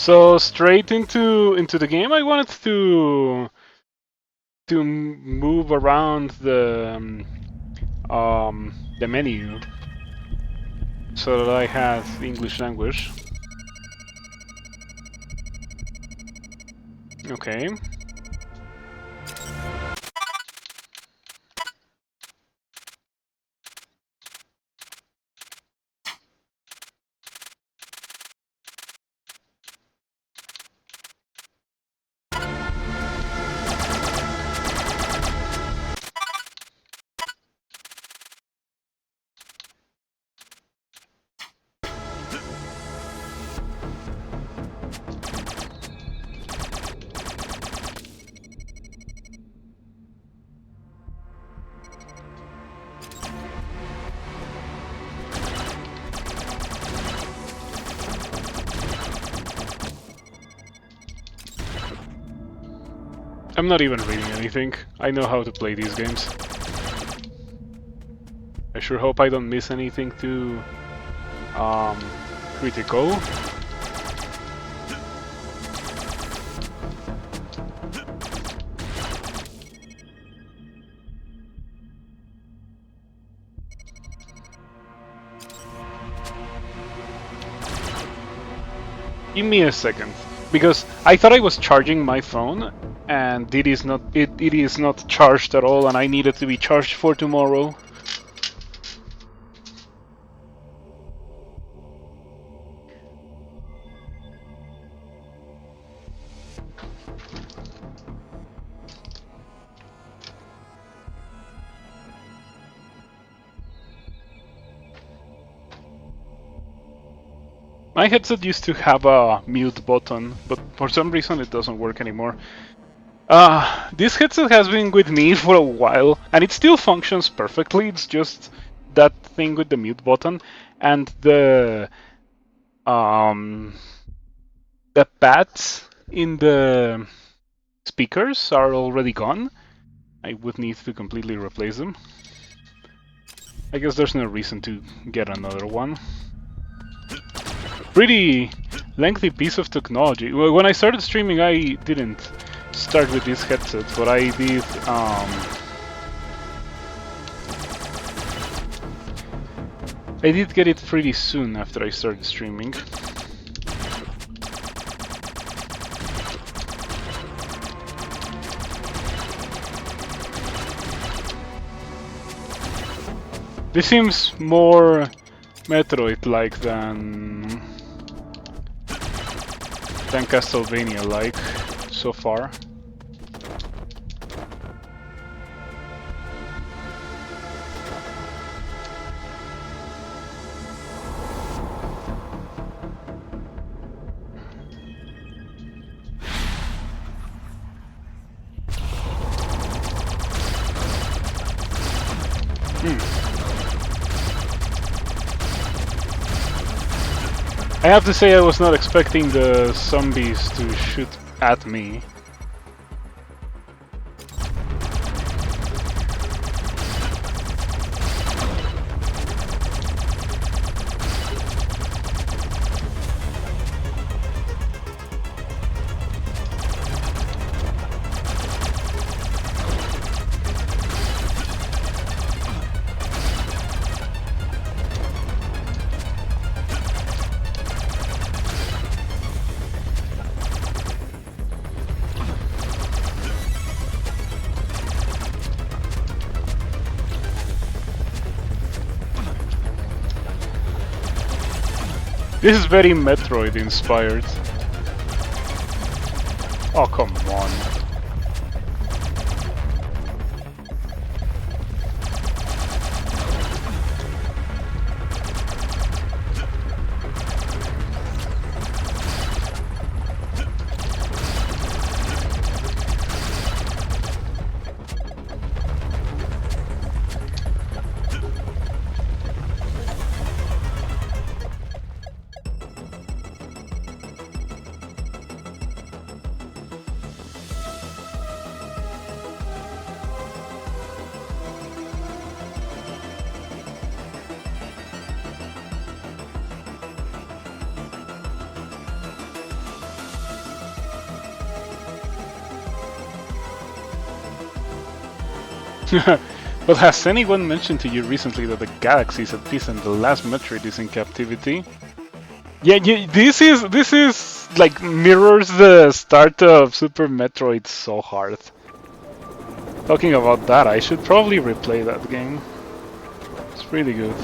So straight into the game, I wanted to move around the menu so that I had English language. Okay. I'm not even reading anything. I know how to play these games. I sure hope I don't miss anything too critical. Give me a second, because I thought I was charging my phone, and it is not charged at all, and I needed to be charged for tomorrow. My headset used to have a mute button, but for some reason it doesn't work anymore. This headset has been with me for a while, and it still functions perfectly. It's just that thing with the mute button, and the pads in the speakers are already gone. I would need to completely replace them. I guess there's no reason to get another one. Pretty lengthy piece of technology. Well, when I started streaming, I didn't start with this headset, but I did get it pretty soon after I started streaming. This seems more Metroid-like than Castlevania-like so far. I have to say I was not expecting the zombies to shoot at me. This is very Metroid inspired. Oh, come on. But has anyone mentioned to you recently that the galaxy is at peace and the last Metroid is in captivity? Yeah, this is like mirrors the start of Super Metroid so hard. Talking about that, I should probably replay that game. It's really good.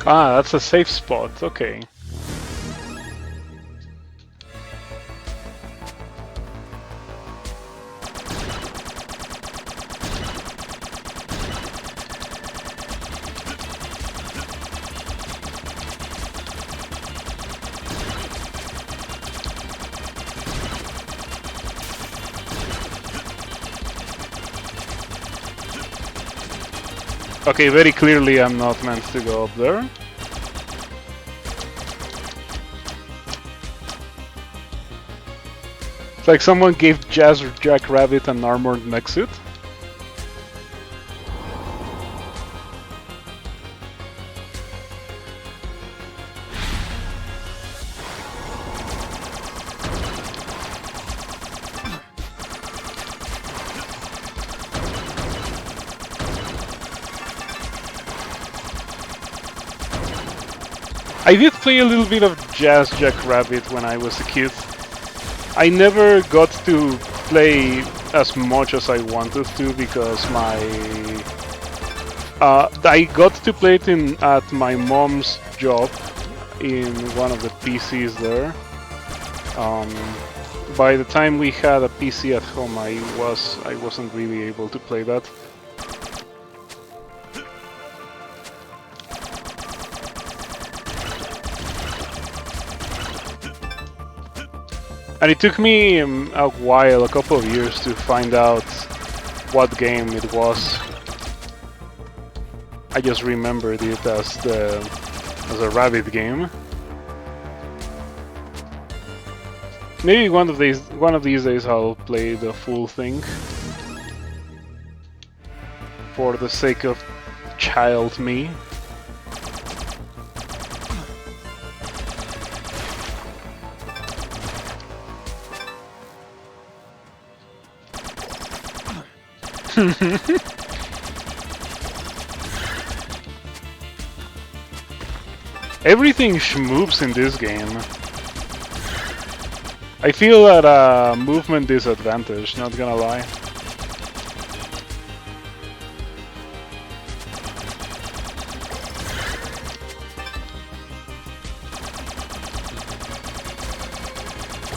Ah, that's a safe spot, okay. Okay, very clearly I'm not meant to go up there. It's like someone gave Jazz Jackrabbit an armored mech suit. I did play a little bit of Jazz Jackrabbit when I was a kid. I never got to play as much as I wanted to because I got to play it at my mom's job in one of the PCs there. By the time we had a PC at home, I wasn't really able to play that. And it took me a while, a couple of years, to find out what game it was. I just remembered it as a rabbit game. Maybe one of these days I'll play the full thing. For the sake of child me. Everything moves in this game. I feel at a movement disadvantage, not gonna lie.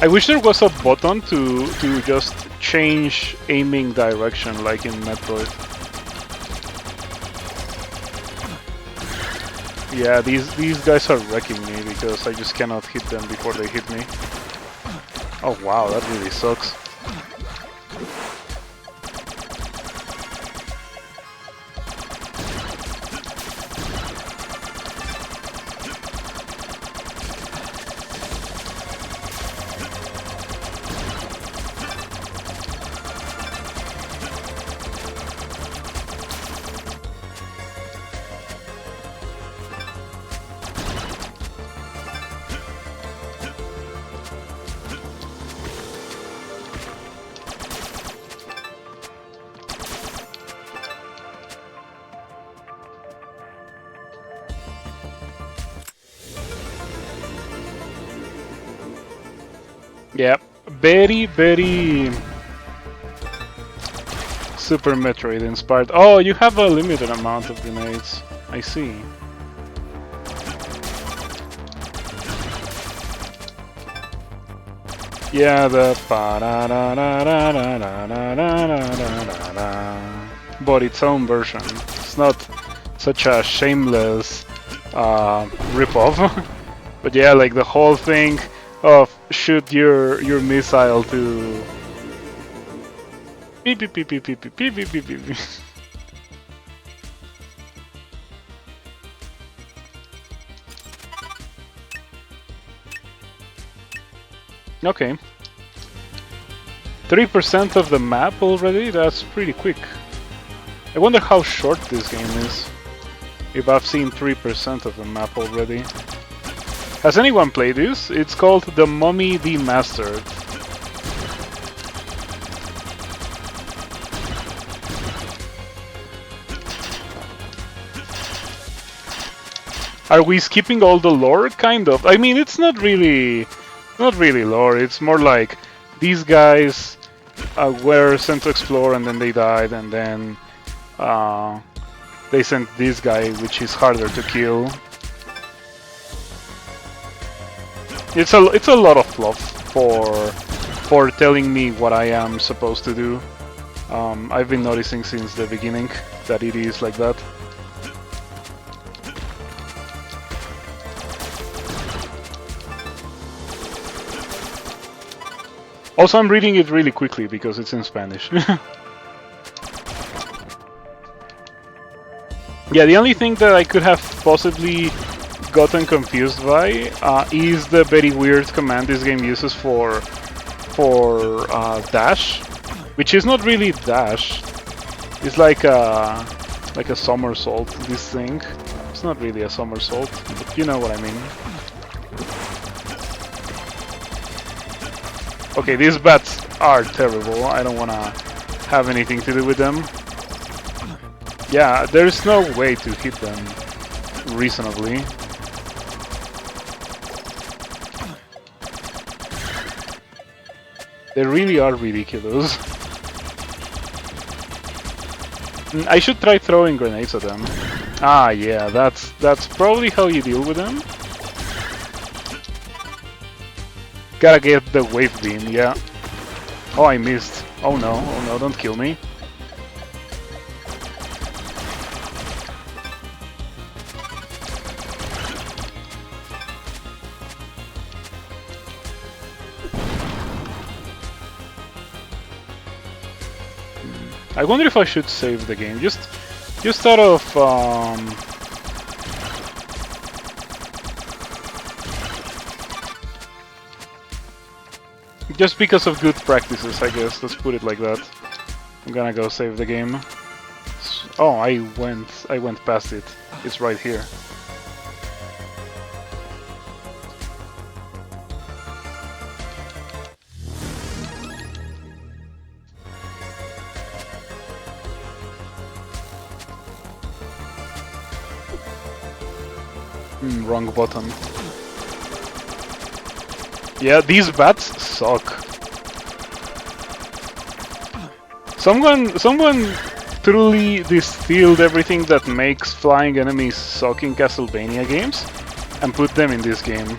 I wish there was a button to just change aiming direction like in Metroid. Yeah, these guys are wrecking me because I just cannot hit them before they hit me. Oh wow, that really sucks. Yeah, very Super Metroid inspired. Oh, you have a limited amount of grenades. I see. Yeah, the but its own version. It's not such a shameless rip-off. But yeah, like the whole thing of shoot your missile to beep beep beep beep beep beep beep beep beep beep. Okay. 3% of the map already? That's pretty quick. I wonder how short this game is. If I've seen 3% of the map already. Has anyone played this? It's called The Mummy Demastered. Are we skipping all the lore? Kind of. I mean, it's not really lore. It's more like these guys were sent to explore and then they died, and then they sent this guy, which is harder to kill. It's a lot of fluff for telling me what I am supposed to do. I've been noticing since the beginning that it is like that. Also, I'm reading it really quickly because it's in Spanish. Yeah, the only thing that I could have possibly gotten confused by is the very weird command this game uses for dash, which is not really dash. It's like a somersault. This thing. It's not really a somersault, but you know what I mean. Okay, these bats are terrible. I don't wanna have anything to do with them. Yeah, there's no way to hit them reasonably. They really are ridiculous. I should try throwing grenades at them. Ah, yeah, that's probably how you deal with them. Gotta get the wave beam, yeah. Oh, I missed. Oh no, don't kill me. I wonder if I should save the game, just out of just because of good practices, I guess. Let's put it like that. I'm gonna go save the game. Oh, I went past it. It's right here. Wrong button. Yeah, these bats suck. Someone truly distilled everything that makes flying enemies suck in Castlevania games and put them in this game.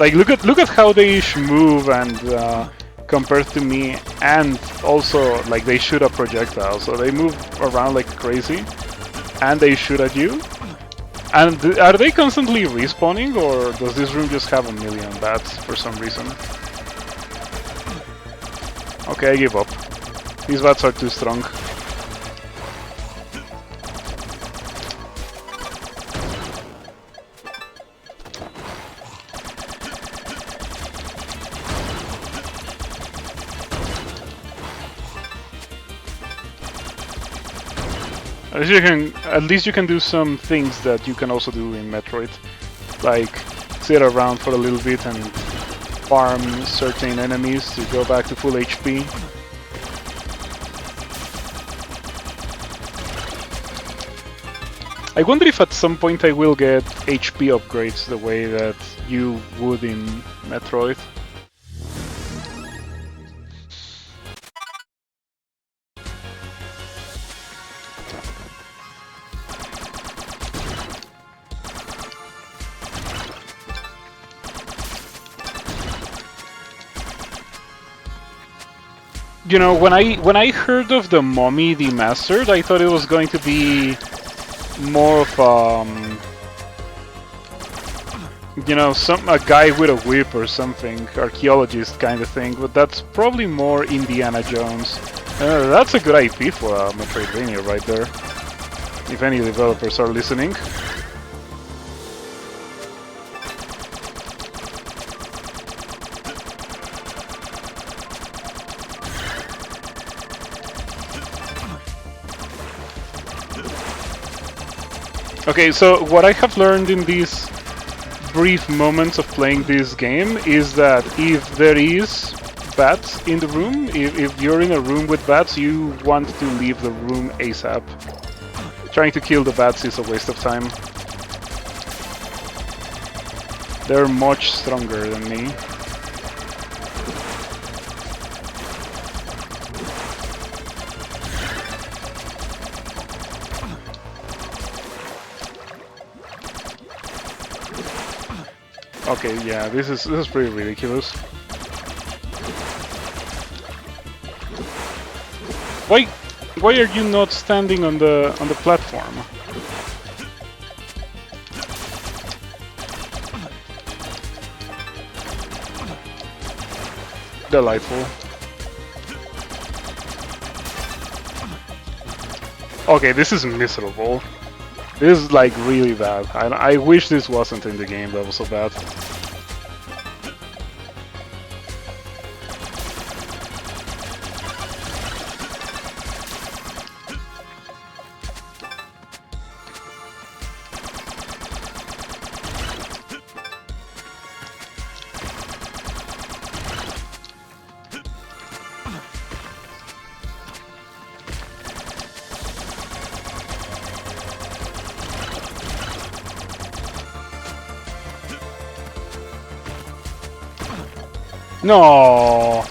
Like, look at how they each move and compared to me, and also like they shoot a projectile, so they move around like crazy, and they shoot at you. And are they constantly respawning, or does this room just have a million bats for some reason? Okay, I give up. These bats are too strong. At least you can do some things that you can also do in Metroid, like sit around for a little bit and farm certain enemies to go back to full HP. I wonder if at some point I will get HP upgrades the way that you would in Metroid. You know, when I heard of the Mummy Demastered, I thought it was going to be more of you know, a guy with a whip or something, archaeologist kind of thing. But that's probably more Indiana Jones. That's a good IP for a Metroidvania right there. If any developers are listening. Okay, so what I have learned in these brief moments of playing this game is that if there is bats in the room, if you're in a room with bats, you want to leave the room ASAP. Trying to kill the bats is a waste of time. They're much stronger than me. Okay, yeah, this is pretty ridiculous. Why are you not standing on the platform? Delightful. Okay, this is miserable. This is like really bad. I wish this wasn't in the game. That was so bad. No!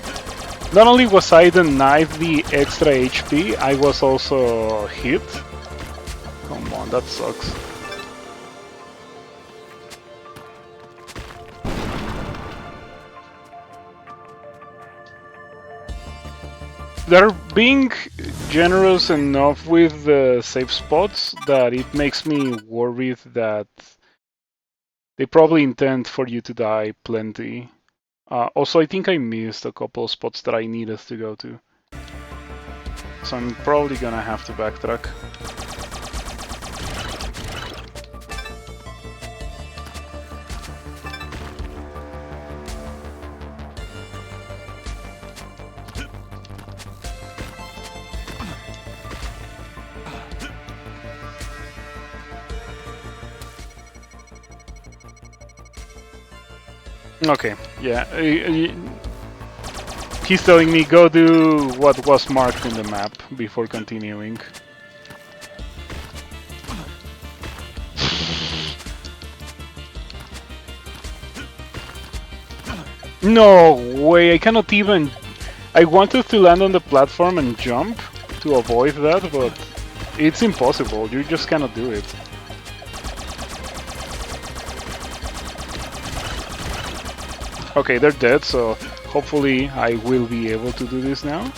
Not only was I denied the extra HP, I was also hit. Come on, that sucks. They're being generous enough with the save spots that it makes me worried that they probably intend for you to die plenty. Also, I think I missed a couple of spots that I needed to go to. So I'm probably gonna have to backtrack. Okay, yeah. He's telling me go do what was marked in the map before continuing. No way, I cannot even... I wanted to land on the platform and jump to avoid that, but it's impossible, you just cannot do it. Okay, they're dead, so hopefully I will be able to do this now.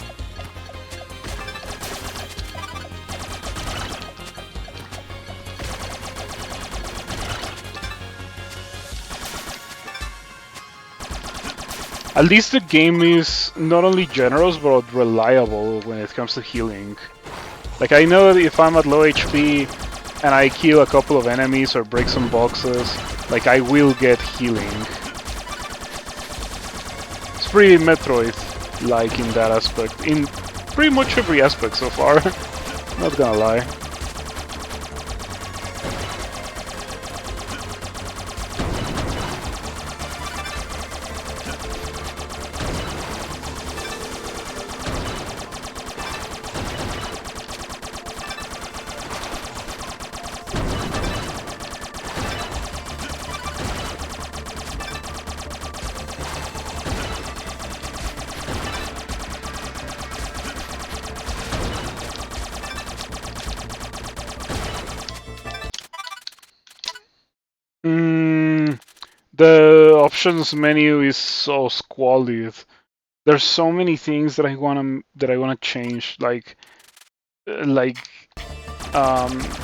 At least the game is not only generous, but reliable when it comes to healing. Like, I know that if I'm at low HP and I kill a couple of enemies or break some boxes, like, I will get healing. It's pretty Metroid-like in that aspect, in pretty much every aspect so far, not gonna lie. The options menu is so squalid. There's so many things that I wanna change, like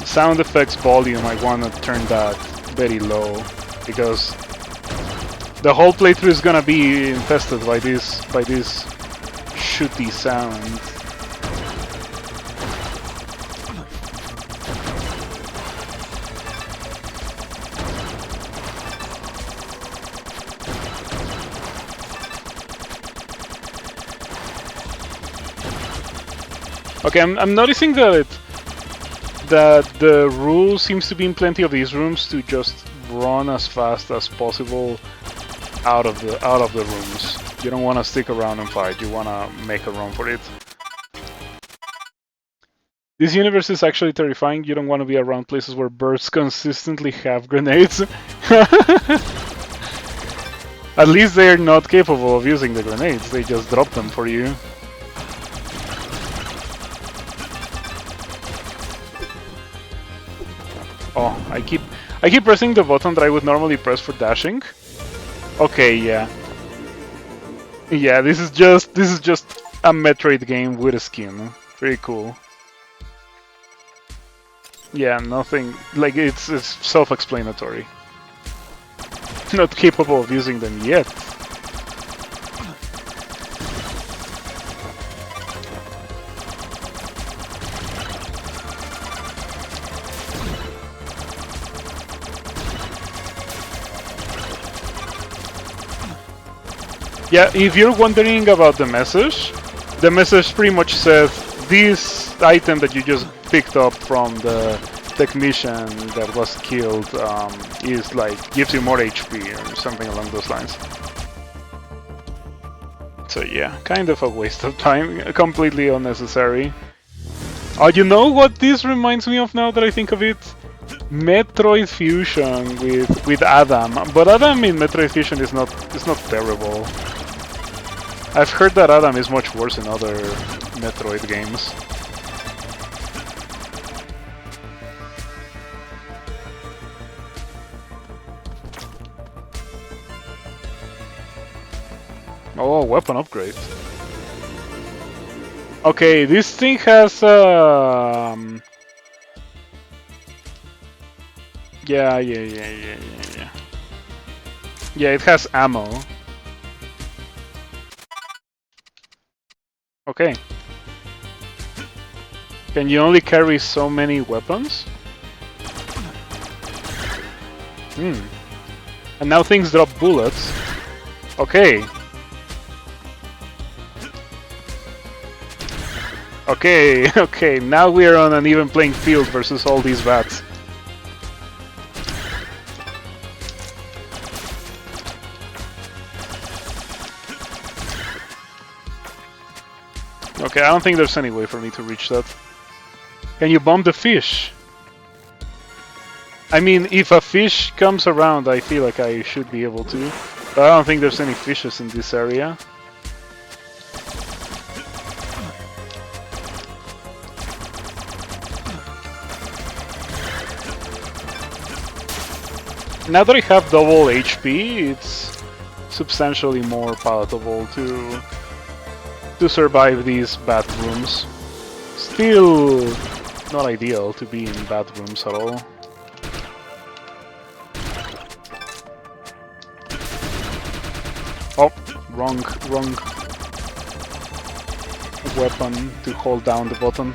sound effects volume. I wanna turn that very low because the whole playthrough is gonna be infested by this shooty sound. Okay, I'm noticing that that the rule seems to be in plenty of these rooms to just run as fast as possible out of the rooms. You don't want to stick around and fight. You want to make a run for it. This universe is actually terrifying. You don't want to be around places where birds consistently have grenades. At least they're not capable of using the grenades. They just drop them for you. Oh, I keep pressing the button that I would normally press for dashing. Okay, yeah. Yeah, this is just a Metroid game with a skin. Pretty cool. Yeah, nothing like it's self-explanatory. Not capable of using them yet. Yeah, if you're wondering about the message pretty much says this item that you just picked up from the technician that was killed is like gives you more HP or something along those lines. So yeah, kind of a waste of time, completely unnecessary. You know what this reminds me of now that I think of it? Metroid Fusion with Adam, but Adam in Metroid Fusion is not terrible. I've heard that Adam is much worse in other Metroid games. Oh, weapon upgrade. Okay, this thing has yeah. Yeah, it has ammo. Okay. Can you only carry so many weapons? And now things drop bullets. Okay. Okay, okay, now we are on an even playing field versus all these bats. Okay, I don't think there's any way for me to reach that. Can you bomb the fish? I mean, if a fish comes around, I feel like I should be able to. But I don't think there's any fishes in this area. Now that I have double HP, it's substantially more palatable to survive these bad rooms. Still not ideal to be in bad rooms at all. Oh, wrong weapon to hold down the button.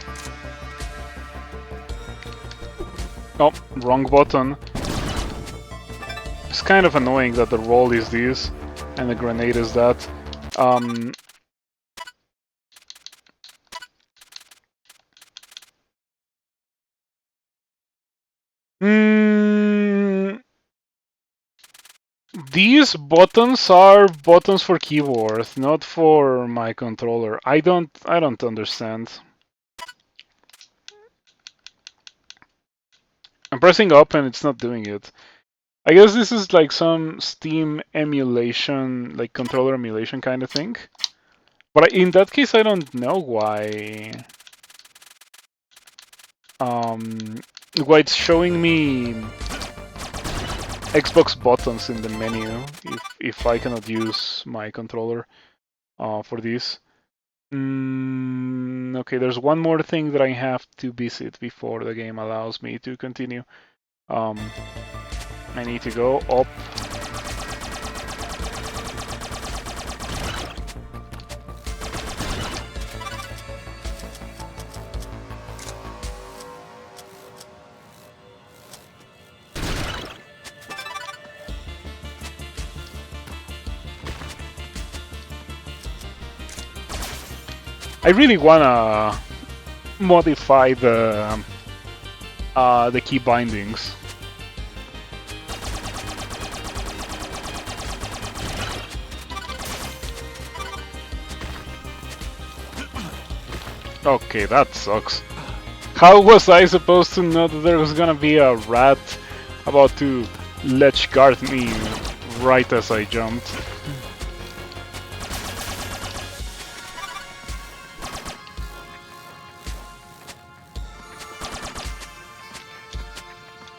Oh, wrong button. It's kind of annoying that the roll is this and the grenade is that. These buttons are buttons for keyboard, not for my controller. I don't understand. I'm pressing up and it's not doing it. I guess this is like some Steam emulation, like controller emulation kind of thing. But in that case, I don't know why. Why it's showing me Xbox buttons in the menu if I cannot use my controller for this. Okay, there's one more thing that I have to visit before the game allows me to continue. I need to go up. I really wanna modify the the key bindings. Okay, that sucks. How was I supposed to know that there was gonna be a rat about to ledge guard me right as I jumped?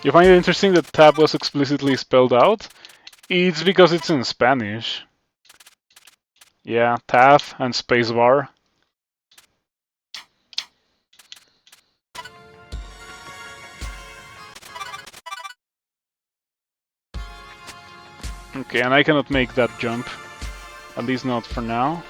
You find it interesting that tab was explicitly spelled out? It's because it's in Spanish. Yeah, tab and spacebar. Okay, and I cannot make that jump. At least not for now.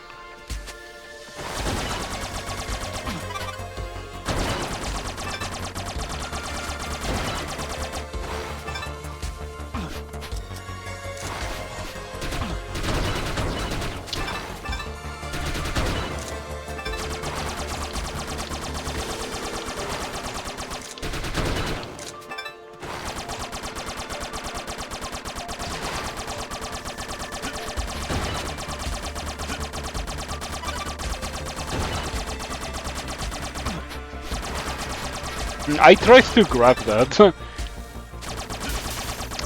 I tried to grab that.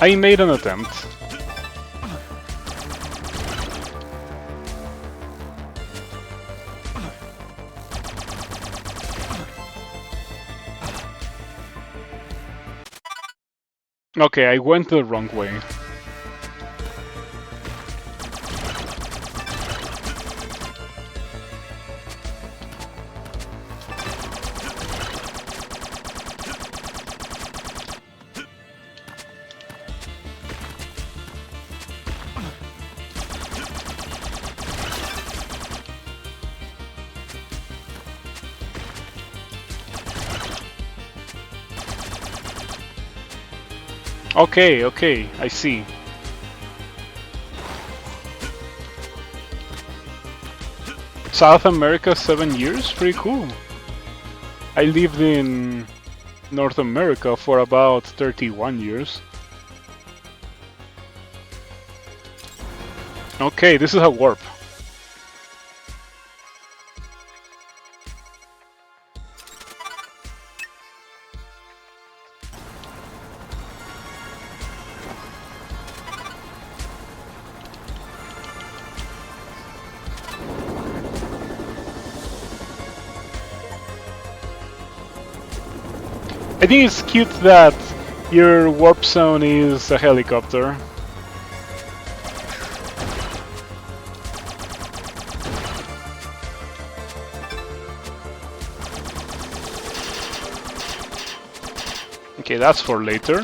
I made an attempt. Okay, I went the wrong way. Okay, okay, I see. South America 7 years? Pretty cool. I lived in North America for about 31 years. Okay, this is a warp. I think it's cute that your warp zone is a helicopter. Okay, that's for later.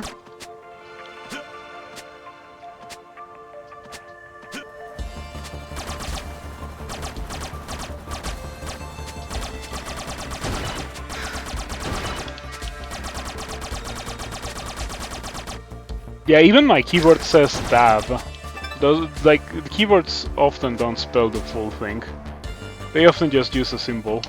Yeah, even my keyboard says tab. Like, the keyboards often don't spell the full thing. They often just use a symbol.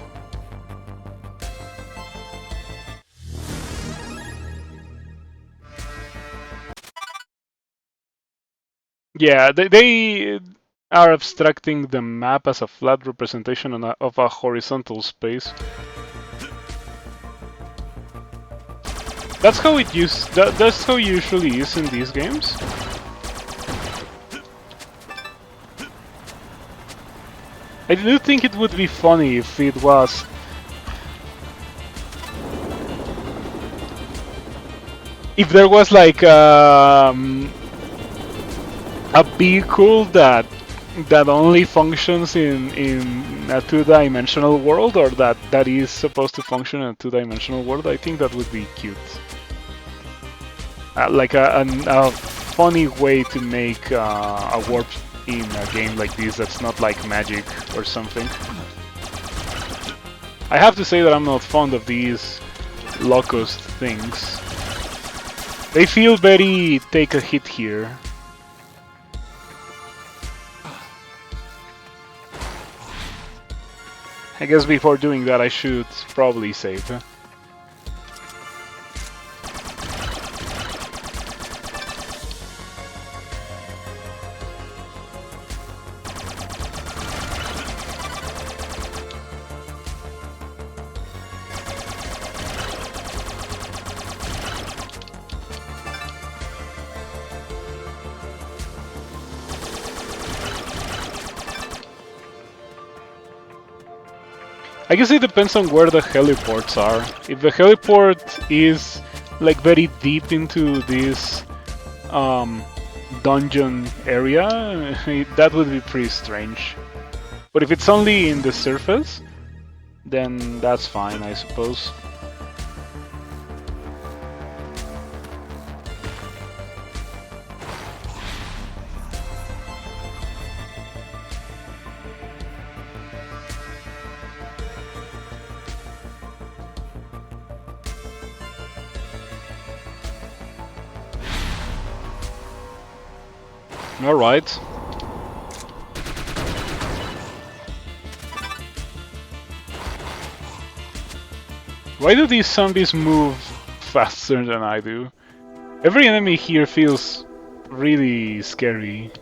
Yeah, they are abstracting the map as a flat representation of a horizontal space. That's how that's how it usually is in these games. I do think it would be funny if it was if there was like a vehicle that only functions in a two-dimensional world, or that is supposed to function in a two-dimensional world. I think that would be cute. Like a funny way to make a warp in a game like this that's not like magic or something. I have to say that I'm not fond of these locust things. They feel very take a hit here. I guess before doing that I should probably save. I guess it depends on where the heliports are. If the heliport is like very deep into this dungeon area, that would be pretty strange. But if it's only in the surface, then that's fine, I suppose. Alright. Why do these zombies move faster than I do? Every enemy here feels really scary.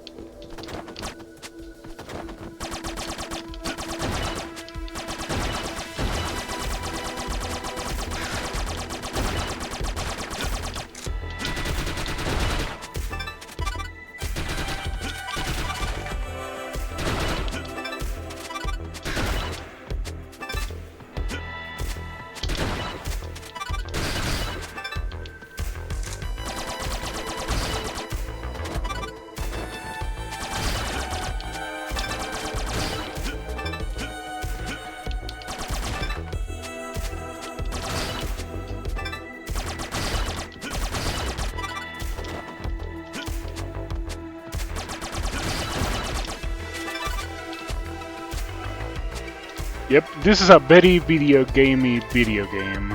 Yep, this is a very video gamey video game.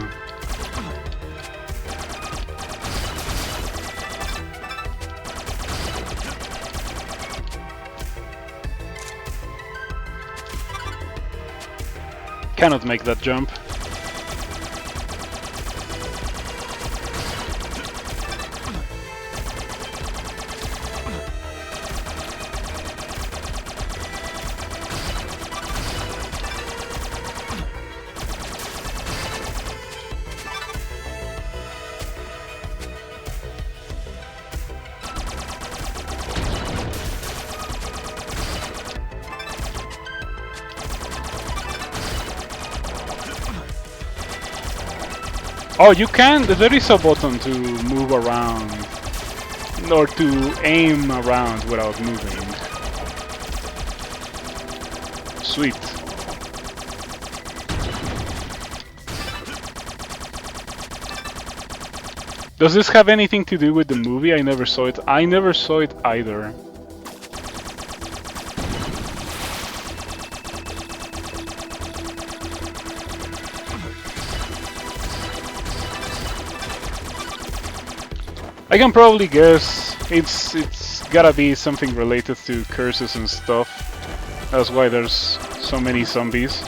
Cannot make that jump. Oh, you can! There is a button to move around, or to aim around without moving. Sweet. Does this have anything to do with the movie? I never saw it. I never saw it either. I can probably guess it's gotta be something related to curses and stuff. That's why there's so many zombies.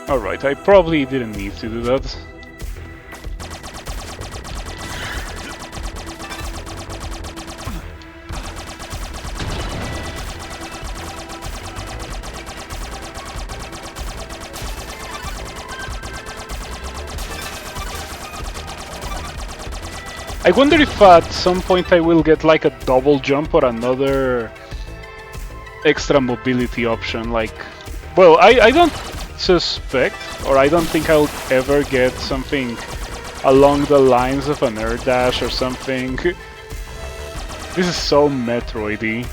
Alright, I probably didn't need to do that. I wonder if at some point I will get like a double jump or another extra mobility option, like... Well, I don't suspect, or I don't think I'll ever get something along the lines of an air dash or something. This is so Metroid-y.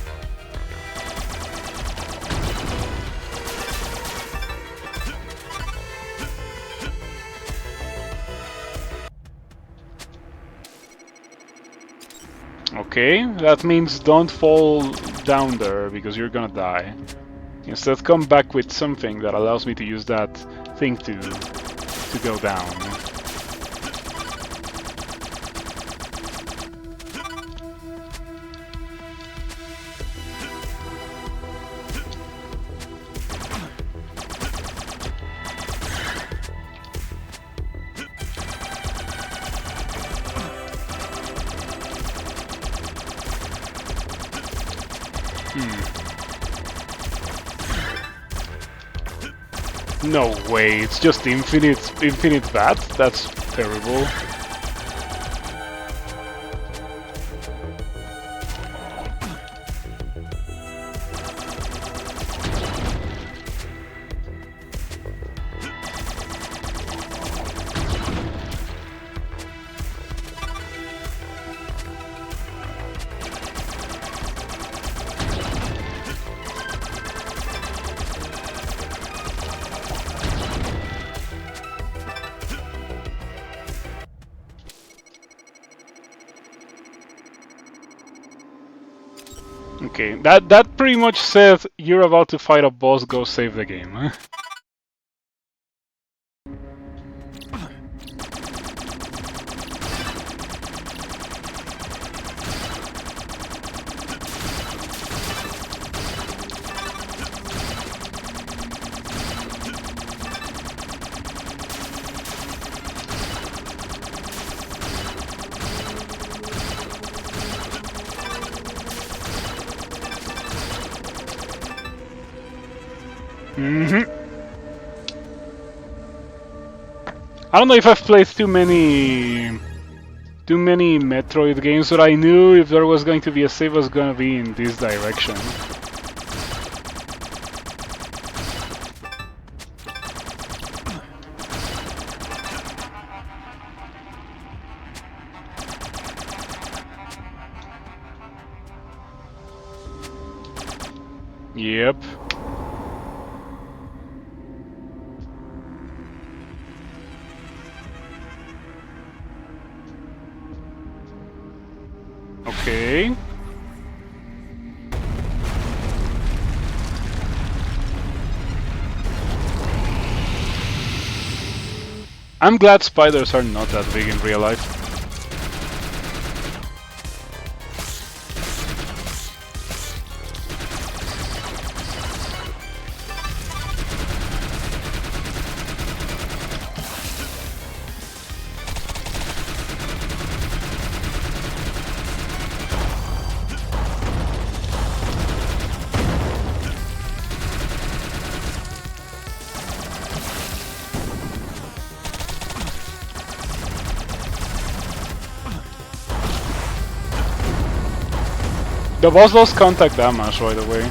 Okay, that means don't fall down there because you're gonna die. Instead, come back with something that allows me to use that thing to go down. No way, it's just infinite bat? That's terrible. Okay, that pretty much says you're about to fight a boss, go save the game. I don't know if I've played too many Metroid games, but I knew if there was going to be a save, it was gonna be in this direction. Yep. Okay. I'm glad spiders are not that big in real life. The boss lost contact damage, by the way.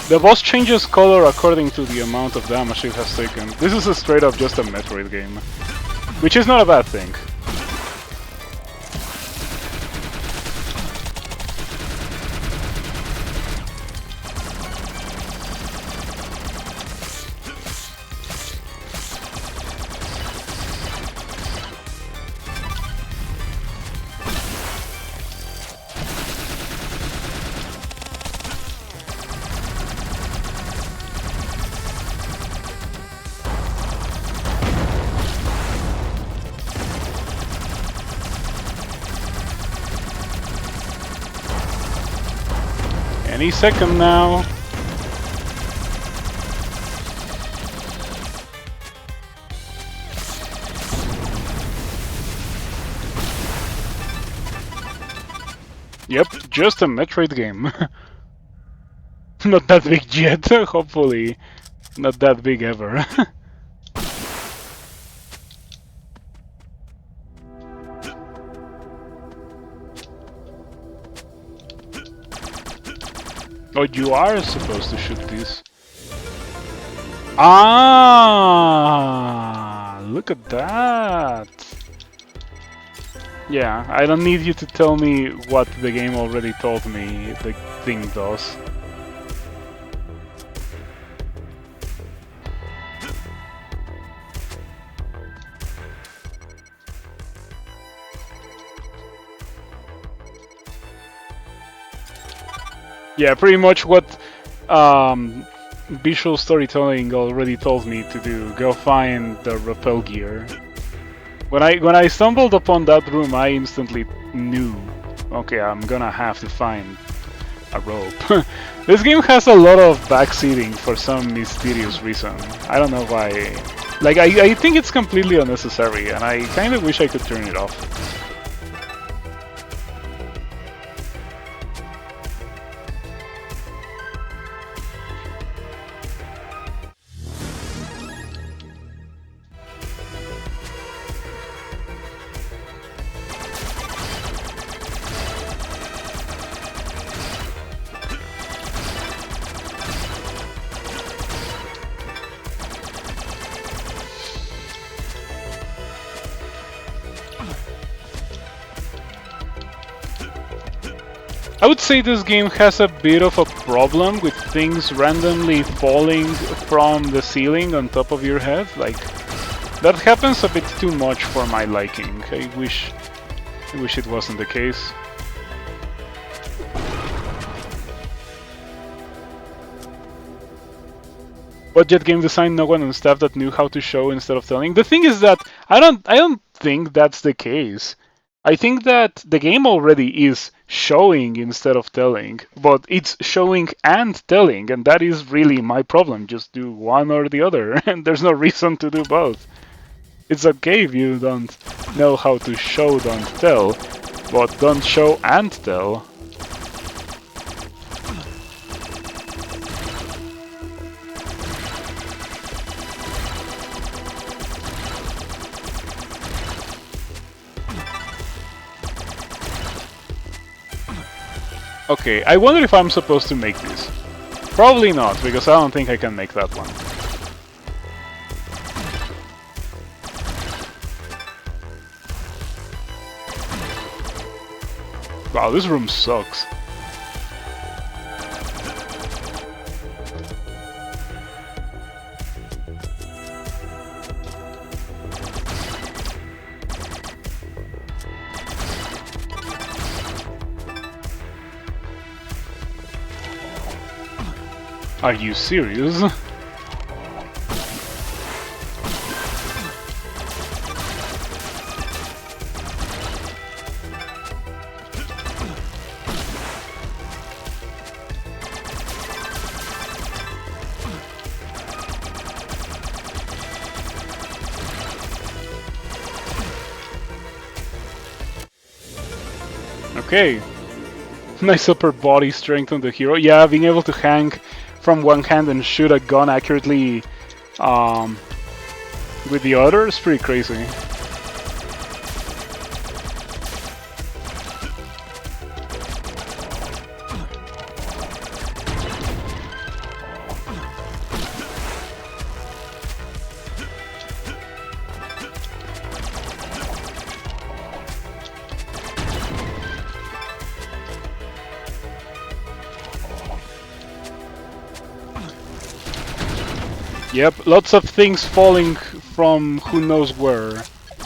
The boss changes color according to the amount of damage it has taken. This is a straight up just a Metroid game. Which is not a bad thing. Any second now. Yep, just a Metroid game. Not that big yet, hopefully. Not that big ever. Oh, you are supposed to shoot this. Ah, look at that. Yeah, I don't need you to tell me what the game already told me the thing does. Yeah, pretty much what visual storytelling already told me to do. Go find the rappel gear. When I stumbled upon that room, I instantly knew, okay, I'm gonna have to find a rope. This game has a lot of backseating for some mysterious reason. I don't know why. Like, I think it's completely unnecessary, and I kind of wish I could turn it off. I would say this game has a bit of a problem with things randomly falling from the ceiling on top of your head. Like, that happens a bit too much for my liking. I wish it wasn't the case. Budget game design, no one on staff that knew how to show instead of telling. The thing is that I don't think that's the case. I think that the game already is showing instead of telling, but it's showing and telling, and that is really my problem. Just do one or the other, and there's no reason to do both. It's okay if you don't know how to show, don't tell, but don't show and tell. Okay, I wonder if I'm supposed to make this. Probably not, because I don't think I can make that one. Wow, this room sucks. Are you serious? Okay. Nice upper body strength on the hero. Yeah, being able to hang from one hand and shoot a gun accurately with the other is pretty crazy. Yep, lots of things falling from who knows where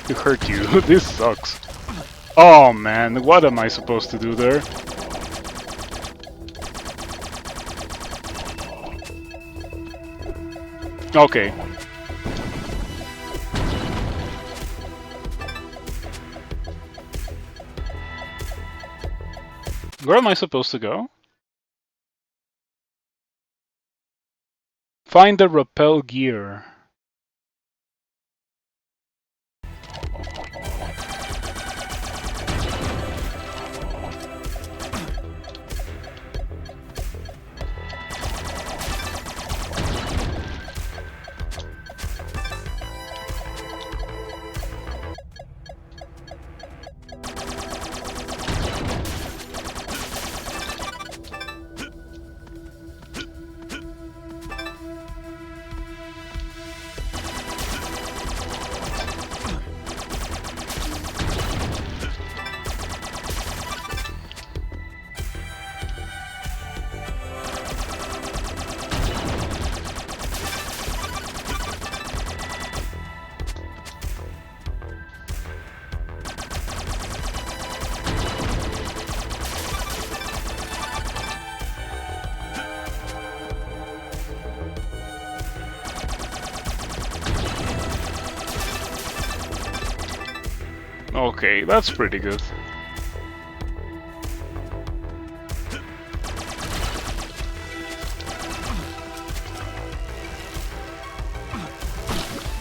to hurt you. This sucks. Oh man, what am I supposed to do there? Okay. Where am I supposed to go? Find the rappel gear. Okay, that's pretty good.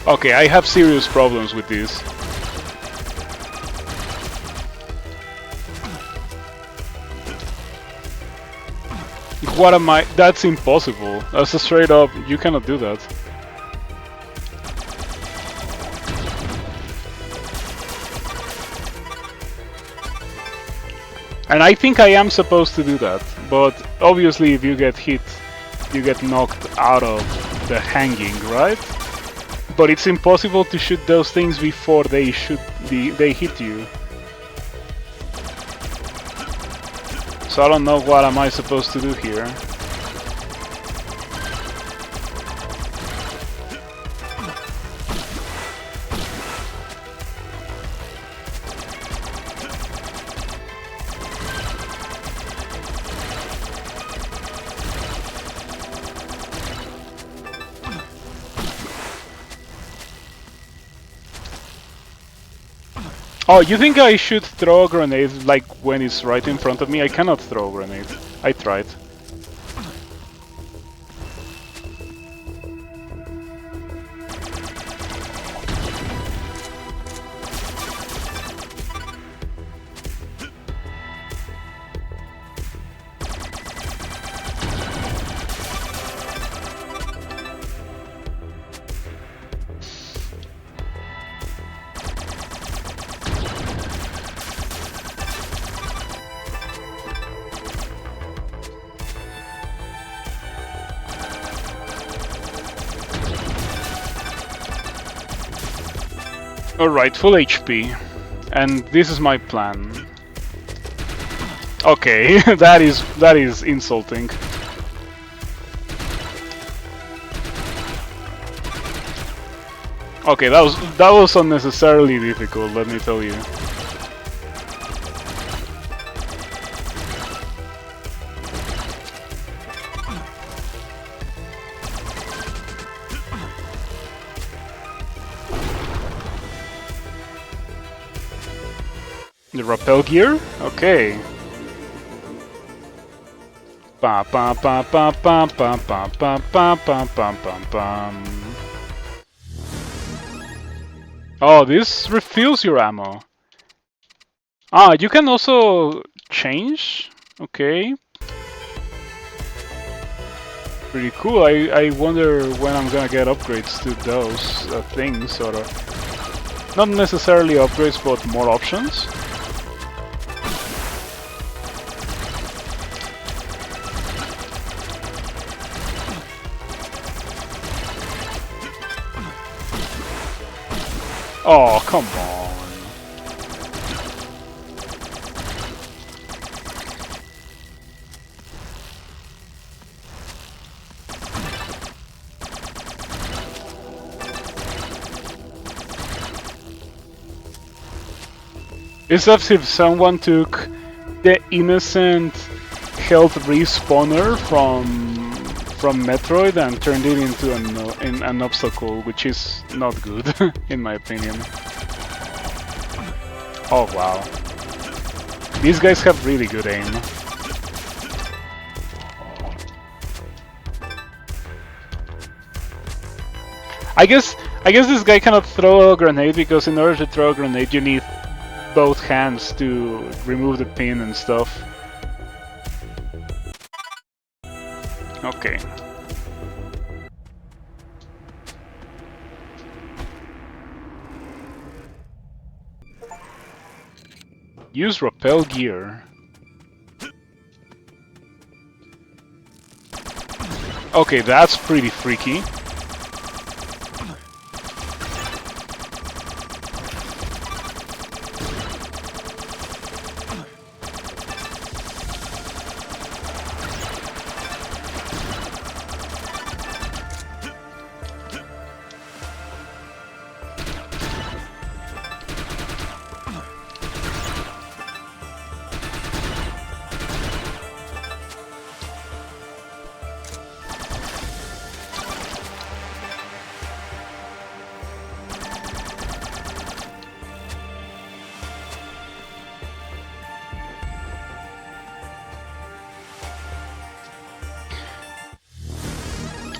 Okay, I have serious problems with this. What am I? That's impossible. That's a straight up, you cannot do that. And I think I am supposed to do that, but obviously if you get hit, you get knocked out of the hanging, right? But it's impossible to shoot those things before they hit you. So I don't know what am I supposed to do here. Oh, you think I should throw a grenade like when it's right in front of me? I cannot throw a grenade. I tried. Alright, full HP. And this is my plan. Okay, that is insulting. Okay, that was unnecessarily difficult, let me tell you. The rappel gear? Okay. Ba ba ba ba ba ba ba ba ba ba ba ba ba. Oh, this refills your ammo. Ah, you can also change? Okay. Pretty cool. I wonder when I'm gonna get upgrades to those things, sort of. Not necessarily upgrades, but more options. Oh, come on. It's as if someone took the innocent health respawner from Metroid and turned it into an obstacle, which is not good, in my opinion. Oh wow. These guys have really good aim. I guess this guy cannot throw a grenade because in order to throw a grenade you need both hands to remove the pin and stuff. Okay. Use rappel gear. Okay, that's pretty freaky.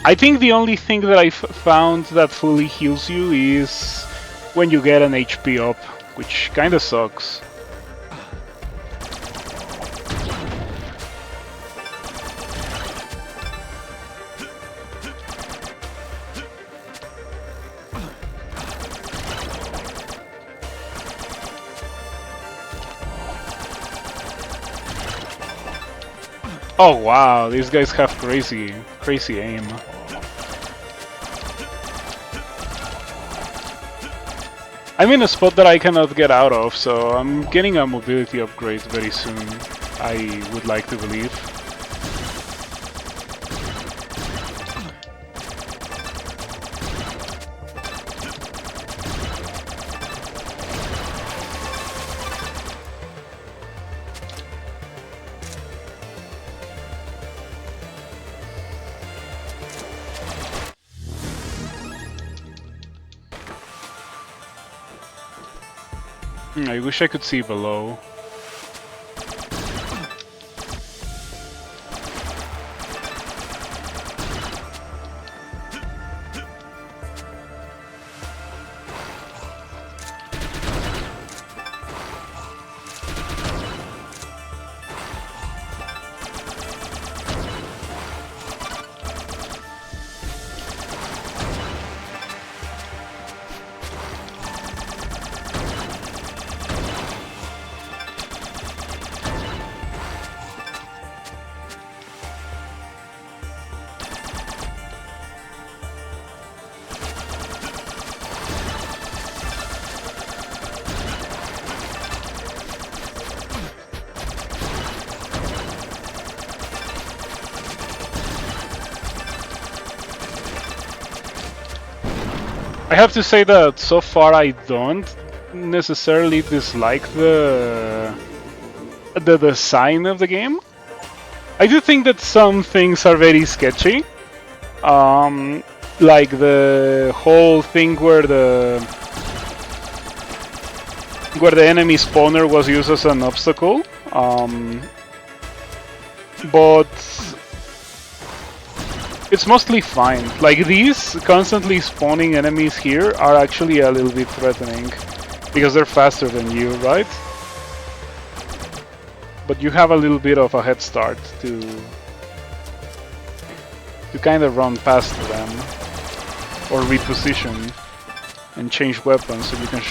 I think the only thing that I found that fully heals you is when you get an HP up, which kinda sucks. Oh wow, these guys have crazy aim. I'm in a spot that I cannot get out of, so I'm getting a mobility upgrade very soon, I would like to believe. I wish I could see below. I have to say that so far I don't necessarily dislike the design of the game. I do think that some things are very sketchy, like the whole thing where the enemy spawner was used as an obstacle, but it's mostly fine. Like, these constantly spawning enemies here are actually a little bit threatening, because they're faster than you, right? But you have a little bit of a head start to kind of run past them, or reposition and change weapons so you can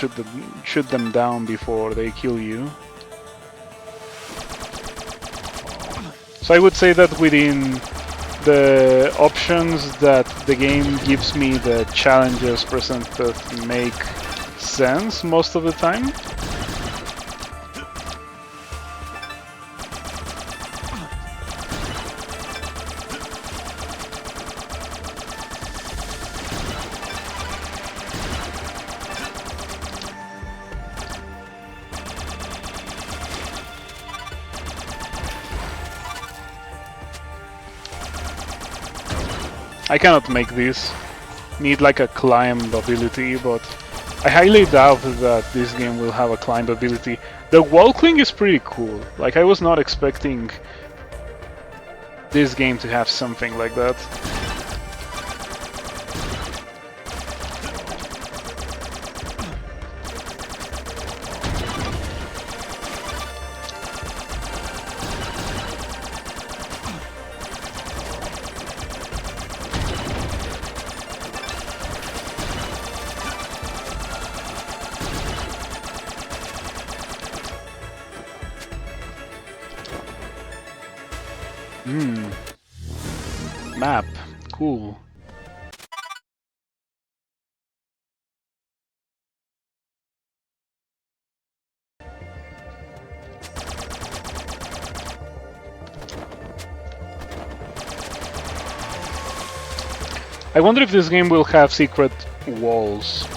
shoot them down before they kill you. So I would say that within the options that the game gives me, the challenges presented make sense most of the time. I cannot make this. Need like a climb ability, but I highly doubt that this game will have a climb ability. The wall cling is pretty cool. Like, I was not expecting this game to have something like that. Map. Cool. I wonder if this game will have secret walls.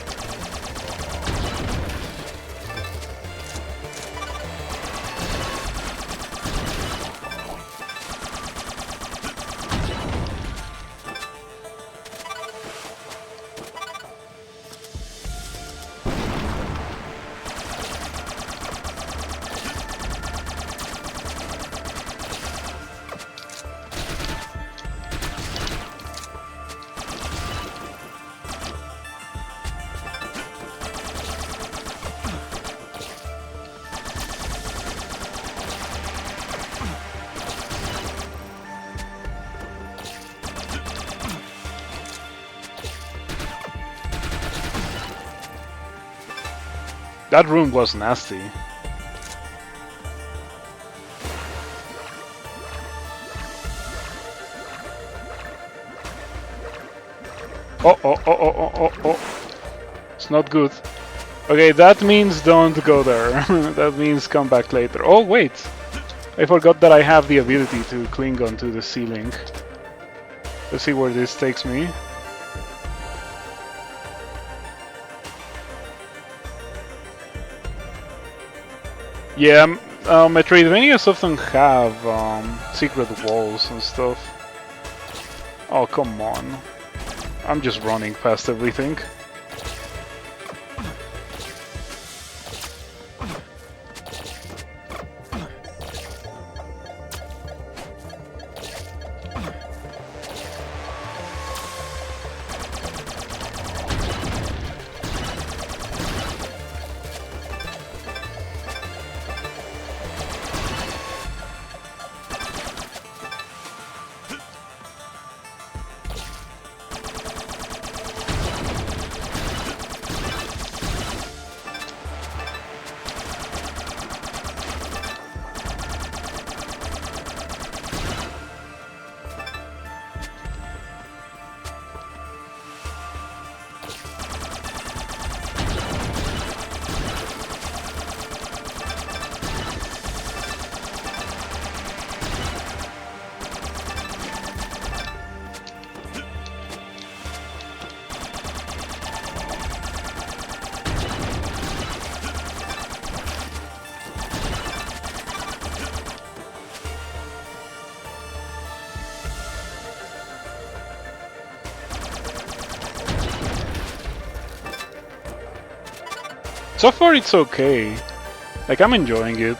That room was nasty. Oh. It's not good. Okay, that means don't go there. That means come back later. Oh, wait. I forgot that I have the ability to cling onto the ceiling. Let's see where this takes me. Yeah, Metroidvanias often have secret walls and stuff. Oh, come on. I'm just running past everything. So far it's okay. Like, I'm enjoying it.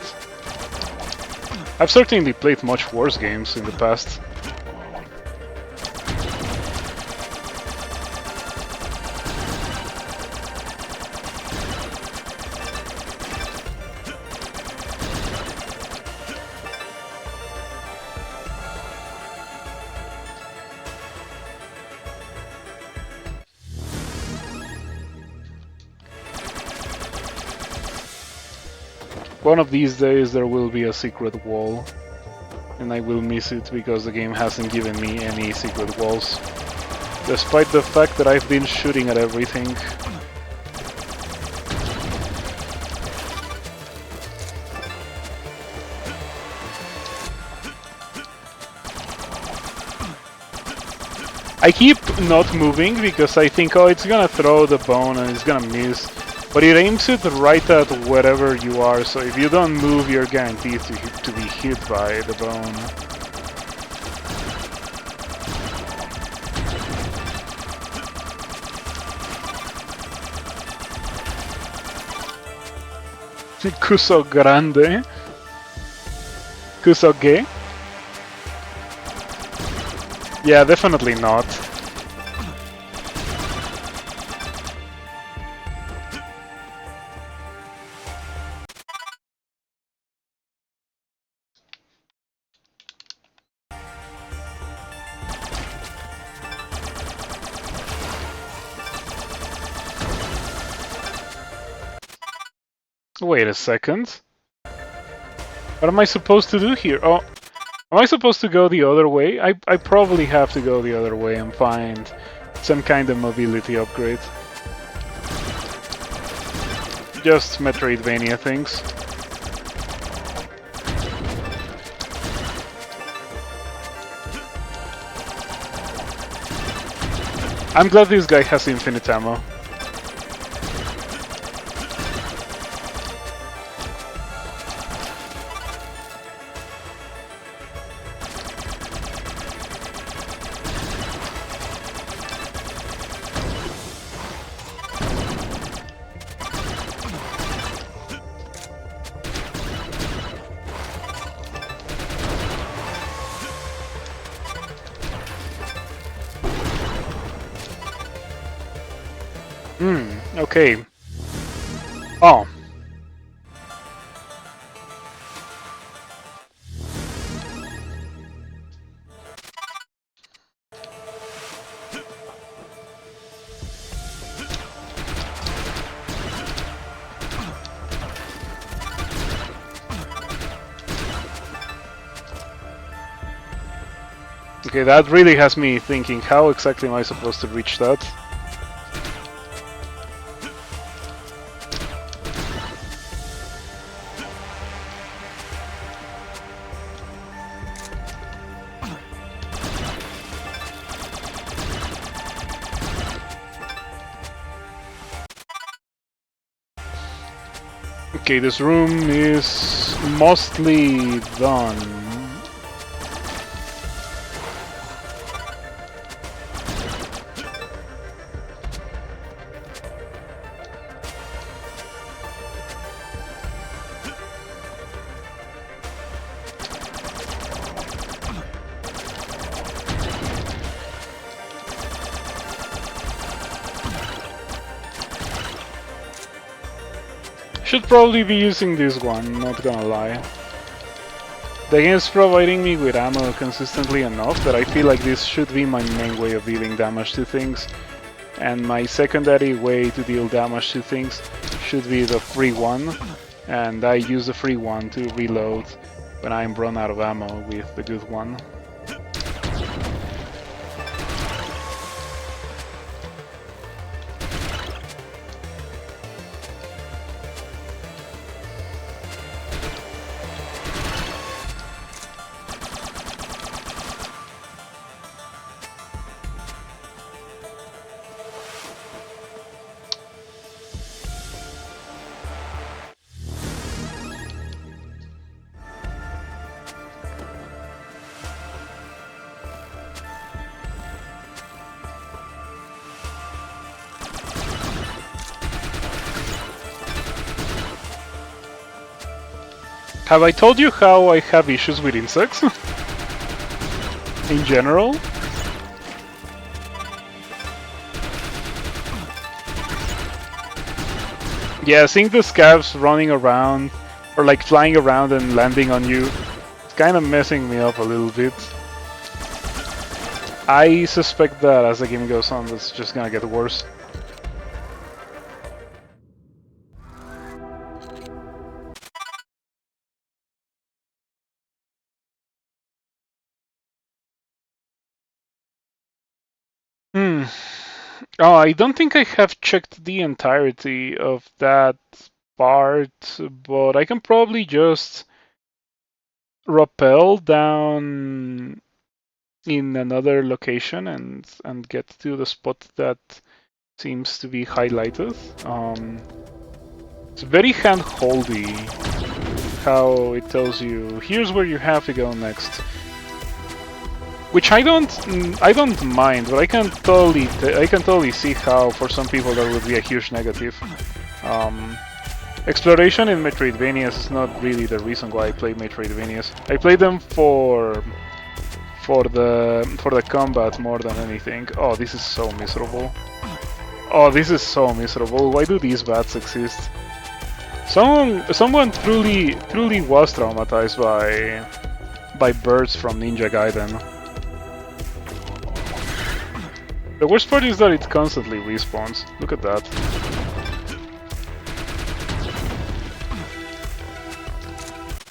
I've certainly played much worse games in the past. One of these days there will be a secret wall, and I will miss it because the game hasn't given me any secret walls, despite the fact that I've been shooting at everything. I keep not moving because I think, oh, it's gonna throw the bone and it's gonna miss. But it aims it right at wherever you are, so if you don't move, you're guaranteed to be hit by the bone. Kuso grande. Kuso gay? Yeah, definitely not. Wait a second. What am I supposed to do here? Oh, am I supposed to go the other way? I probably have to go the other way and find some kind of mobility upgrade. Just Metroidvania things. I'm glad this guy has infinite ammo. Okay. Oh. Okay, that really has me thinking, how exactly am I supposed to reach that? Okay, this room is mostly done. Should probably be using this one, not gonna lie. The game is providing me with ammo consistently enough that I feel like this should be my main way of dealing damage to things. And my secondary way to deal damage to things should be the free one. And I use the free one to reload when I'm run out of ammo with the good one. Have I told you how I have issues with insects? In general? Yeah, seeing the scabs running around, or like flying around and landing on you, it's kind of messing me up a little bit. I suspect that as the game goes on, it's just gonna get worse. Oh, I don't think I have checked the entirety of that part, but I can probably just rappel down in another location and get to the spot that seems to be highlighted. It's very hand-holdy how it tells you, here's where you have to go next. Which I don't mind, but I can totally see how for some people that would be a huge negative. Exploration in Metroidvanias is not really the reason why I play Metroidvanias. I play them for the combat more than anything. Oh, this is so miserable. Oh, this is so miserable. Why do these bats exist? Someone truly was traumatized by birds from Ninja Gaiden. The worst part is that it constantly respawns. Look at that.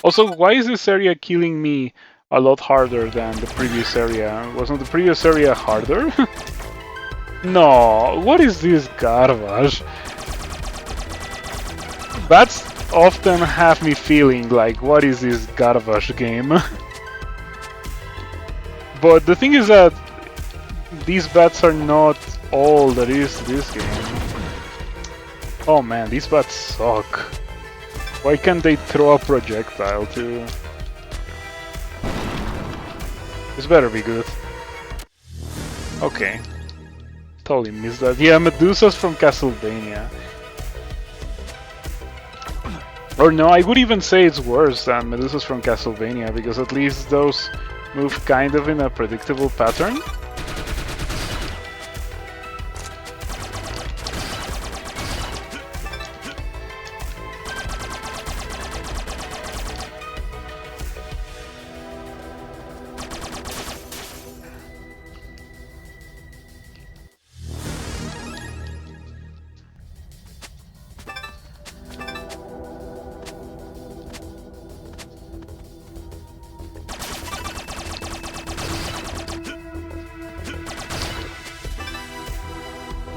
Also, why is this area killing me a lot harder than the previous area? Wasn't the previous area harder? No, what is this garbage? That's often have me feeling like, what is this garbage game? But the thing is that these bats are not all there is to this game. Oh man, these bats suck. Why can't they throw a projectile too? This better be good. Okay. Totally missed that. Yeah, Medusas from Castlevania. Or no, I would even say it's worse than Medusas from Castlevania, because at least those move kind of in a predictable pattern.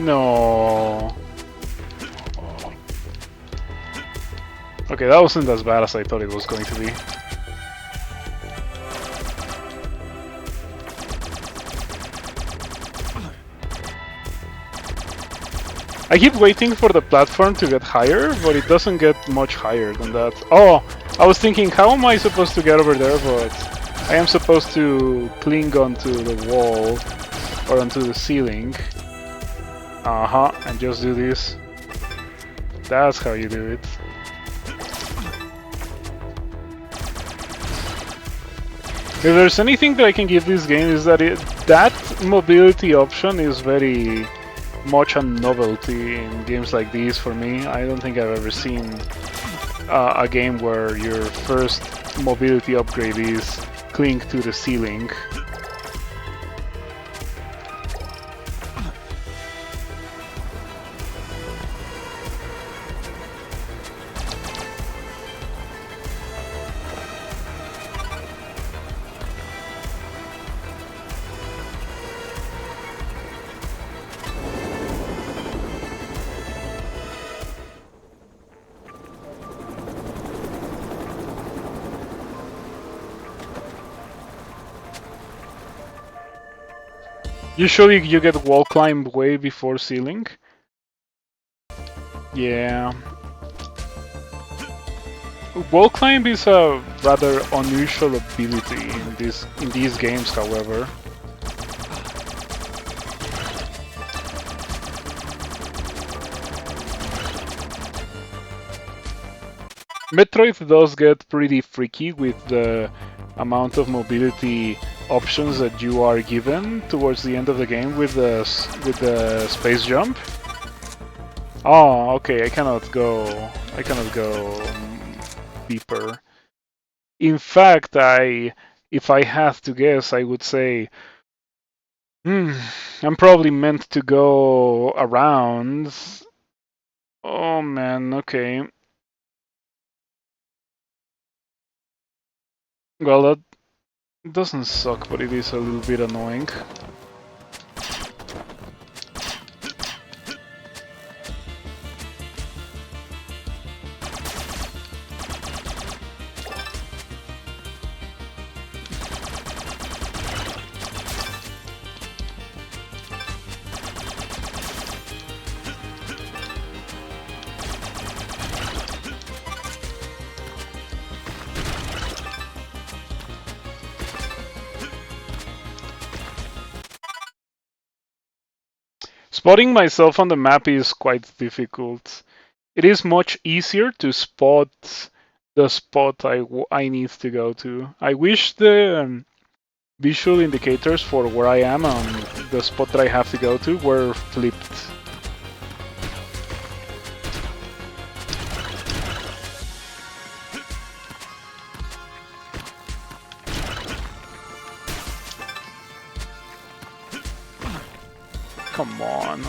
No. Okay, that wasn't as bad as I thought it was going to be. I keep waiting for the platform to get higher, but it doesn't get much higher than that. Oh, I was thinking, how am I supposed to get over there? But I am supposed to cling onto the wall or onto the ceiling. And just do this. That's how you do it. If there's anything that I can give this game is that that mobility option is very much a novelty in games like these for me. I don't think I've ever seen a game where your first mobility upgrade is cling to the ceiling. Usually you get wall climb way before ceiling. Yeah. Wall climb is a rather unusual ability in these games, however. Metroid does get pretty freaky with the amount of mobility options that you are given towards the end of the game with the space jump. Oh, okay, I cannot go deeper. In fact, if I had to guess, I would say I'm probably meant to go around. Oh man, okay. Well, that doesn't suck, but it is a little bit annoying. Spotting myself on the map is quite difficult. It is much easier to spot the spot I need to go to. I wish the visual indicators for where I am on the spot that I have to go to were flipped. Come on.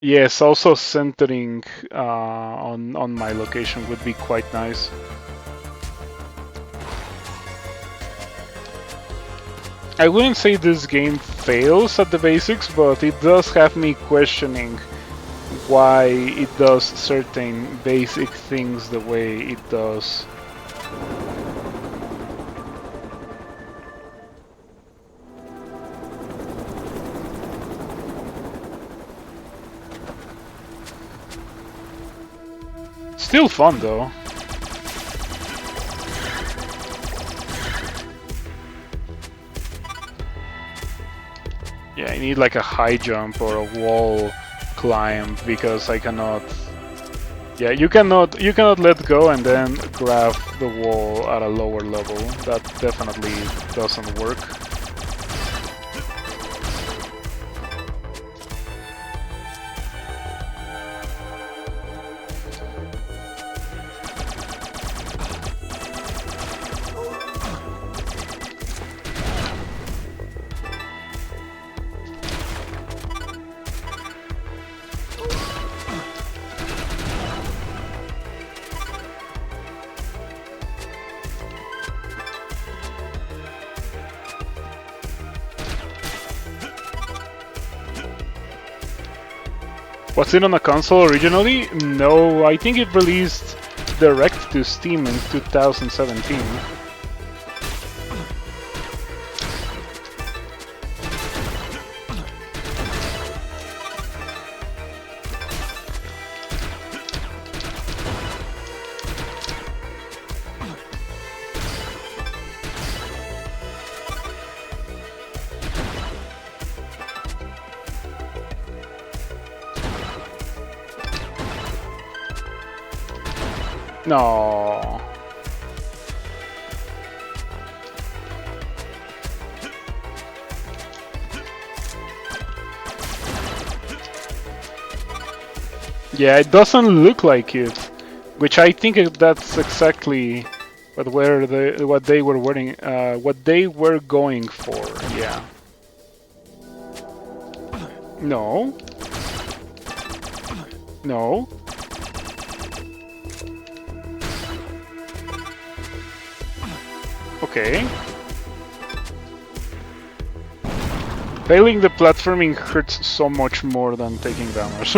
Yes, also centering on my location would be quite nice. I wouldn't say this game fails at the basics, but it does have me questioning why it does certain basic things the way it does. Still fun though. Yeah, I need like a high jump or a wall climb because I cannot. Yeah, you cannot let go and then grab the wall at a lower level. That definitely doesn't work. Was it on a console originally? No, I think it released direct to Steam in 2017. No. Yeah, it doesn't look like it, which I think that's exactly what they were wearing, what they were going for. Yeah. No. No. Okay. Failing the platforming hurts so much more than taking damage.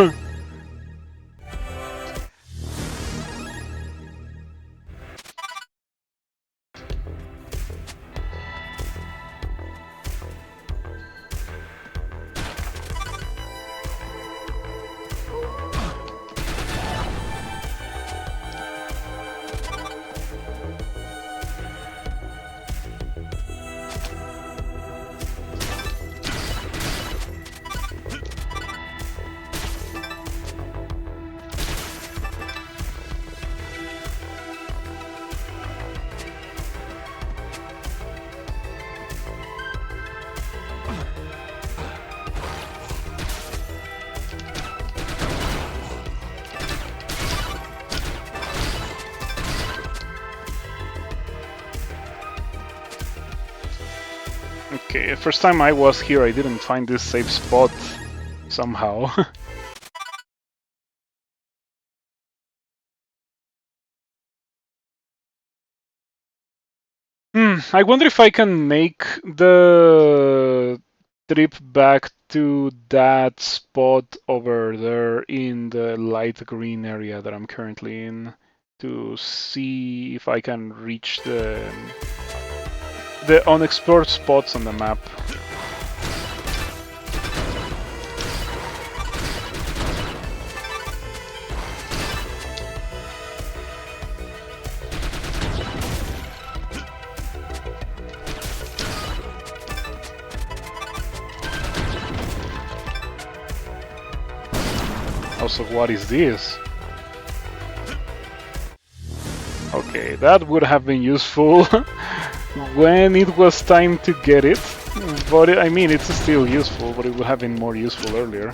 Okay, first time I was here, I didn't find this safe spot somehow. I wonder if I can make the trip back to that spot over there in the light green area that I'm currently in to see if I can reach the unexplored spots on the map. Also, what is this? Okay, that would have been useful when it was time to get it. But I mean, it's still useful, but it would have been more useful earlier.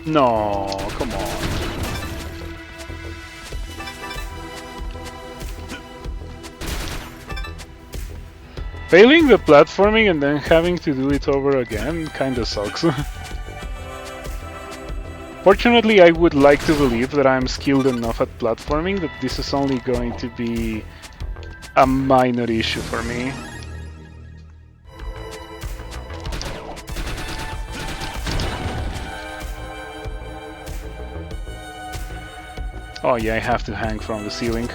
No, come on. Failing the platforming and then having to do it over again kinda sucks. Fortunately, I would like to believe that I'm skilled enough at platforming that this is only going to be a minor issue for me. Oh yeah, I have to hang from the ceiling.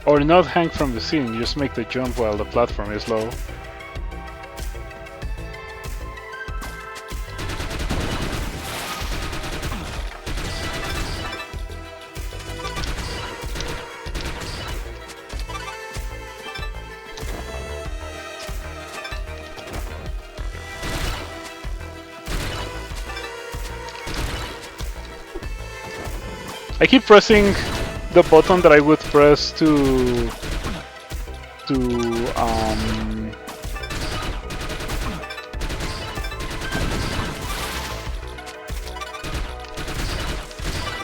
Or not hang from the ceiling, just make the jump while the platform is low. I keep pressing the button that I would press to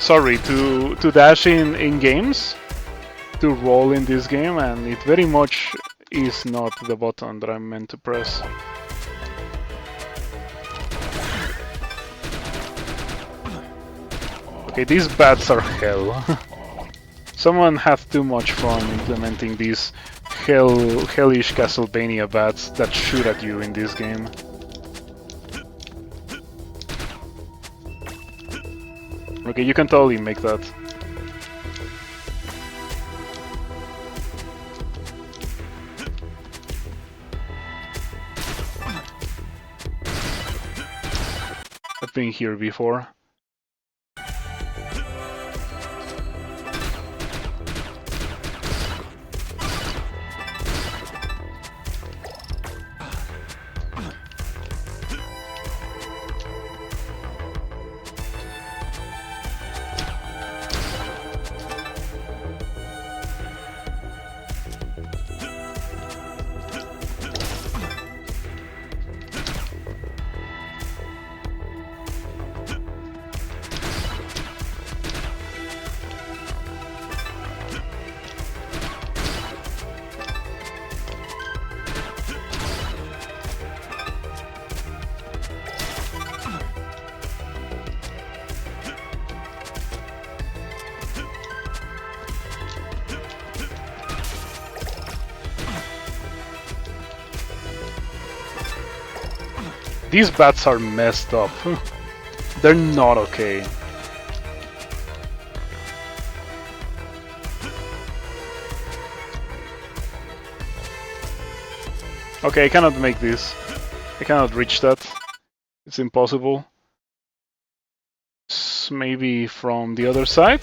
sorry, to dash in games, to roll in this game, and it very much is not the button that I'm meant to press. Okay, these bats are hell. Someone had too much fun implementing these hellish Castlevania bats that shoot at you in this game. Okay, you can totally make that. I've been here before. These bats are messed up. They're not okay. Okay, I cannot make this. I cannot reach that. It's impossible. Maybe from the other side?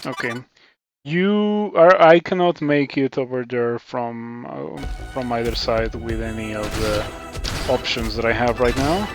Okay, I cannot make it over there from either side with any of the options that I have right now.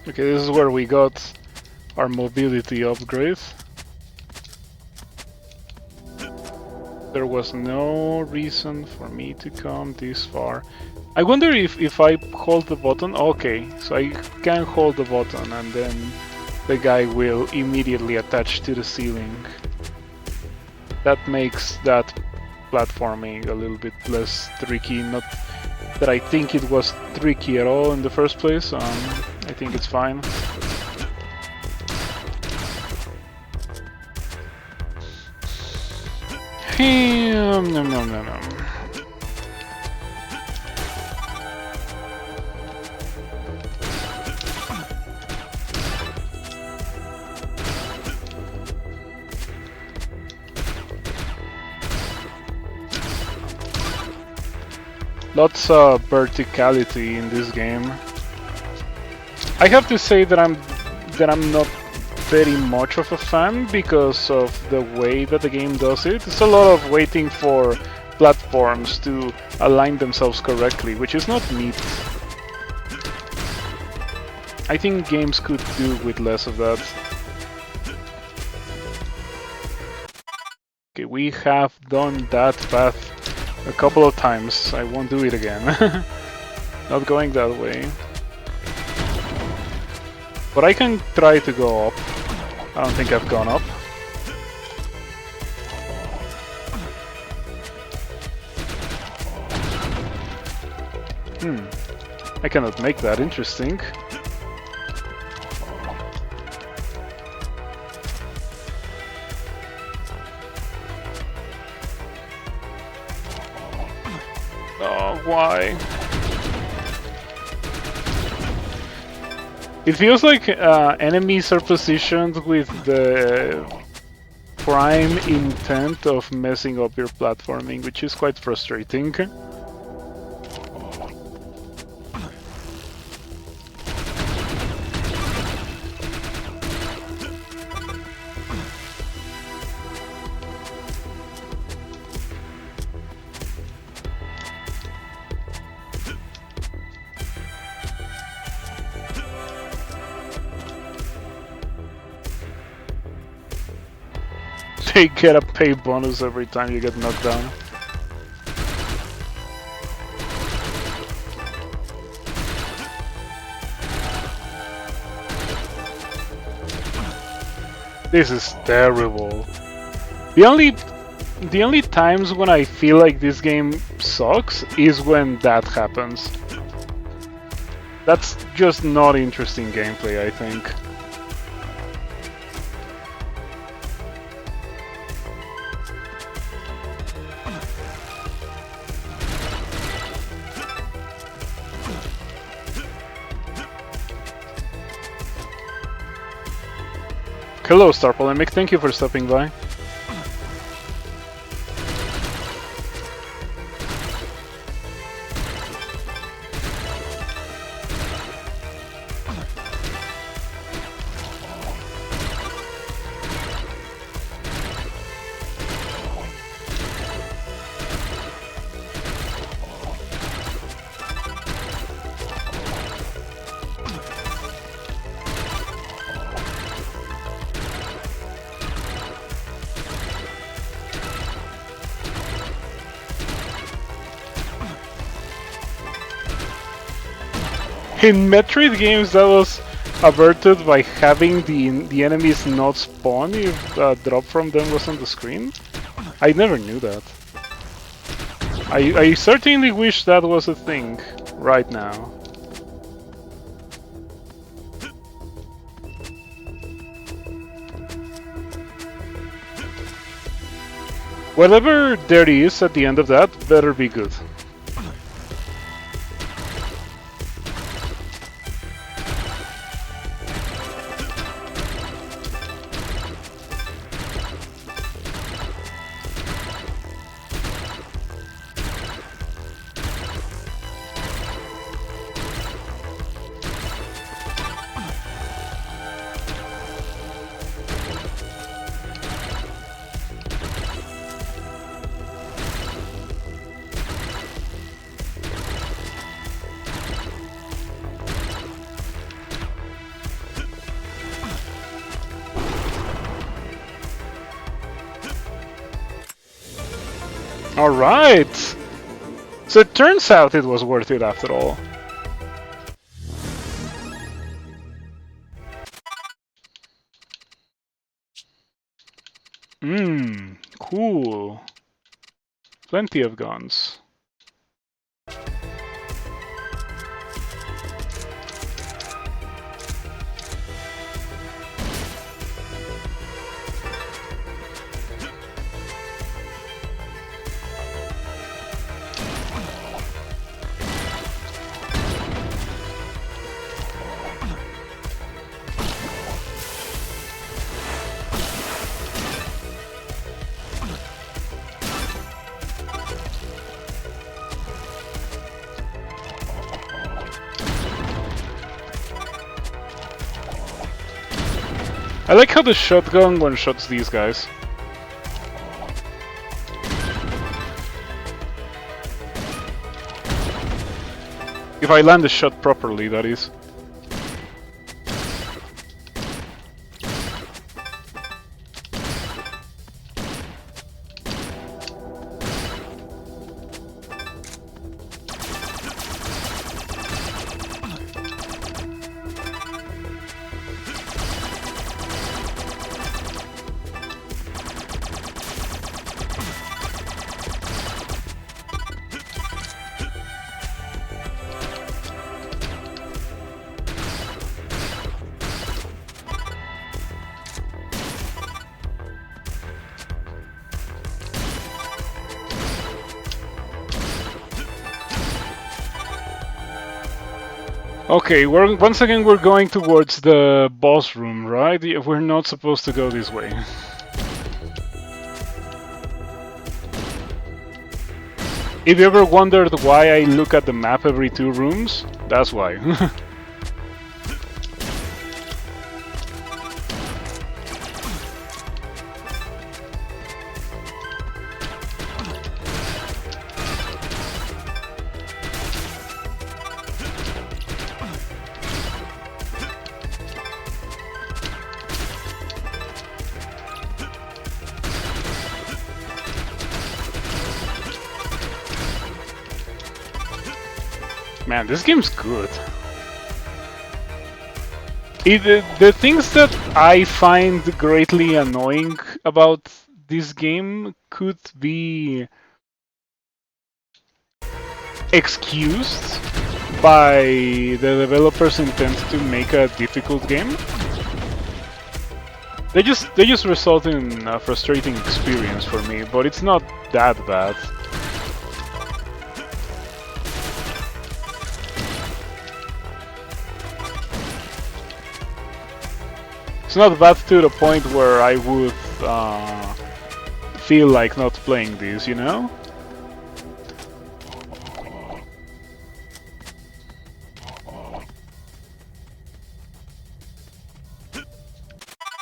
Okay, this is where we got our mobility upgrade. There was no reason for me to come this far. I wonder if I hold the button. Okay, so I can hold the button and then the guy will immediately attach to the ceiling. That makes that platforming a little bit less tricky. Not that I think it was tricky at all in the first place. I think it's fine. No. Lots of verticality in this game. I have to say that I'm not very much of a fan because of the way that the game does it. It's a lot of waiting for platforms to align themselves correctly, which is not neat. I think games could do with less of that. Okay, we have done that path a couple of times. I won't do it again. Not going that way. But I can try to go up. I don't think I've gone up. I cannot make that interesting. Oh, why? It feels like enemies are positioned with the prime intent of messing up your platforming, which is quite frustrating. They get a pay bonus every time you get knocked down. This is terrible. The only times when I feel like this game sucks is when that happens. That's just not interesting gameplay, I think. Hello, Star Polemic, thank you for stopping by. In Metroid games, that was averted by having the enemies not spawn if a drop from them was on the screen. I never knew that. I certainly wish that was a thing right now. Whatever there is at the end of that better be good. Alright! So it turns out it was worth it after all. Cool. Plenty of guns. I like how the shotgun one-shots these guys. If I land the shot properly, that is. Okay, once again we're going towards the boss room, right? We're not supposed to go this way. If you ever wondered why I look at the map every 2 rooms, that's why. Man, this game's good. The things that I find greatly annoying about this game could be excused by the developer's intent to make a difficult game. They just result in a frustrating experience for me, but it's not that bad. It's not bad to the point where I would feel like not playing this, you know?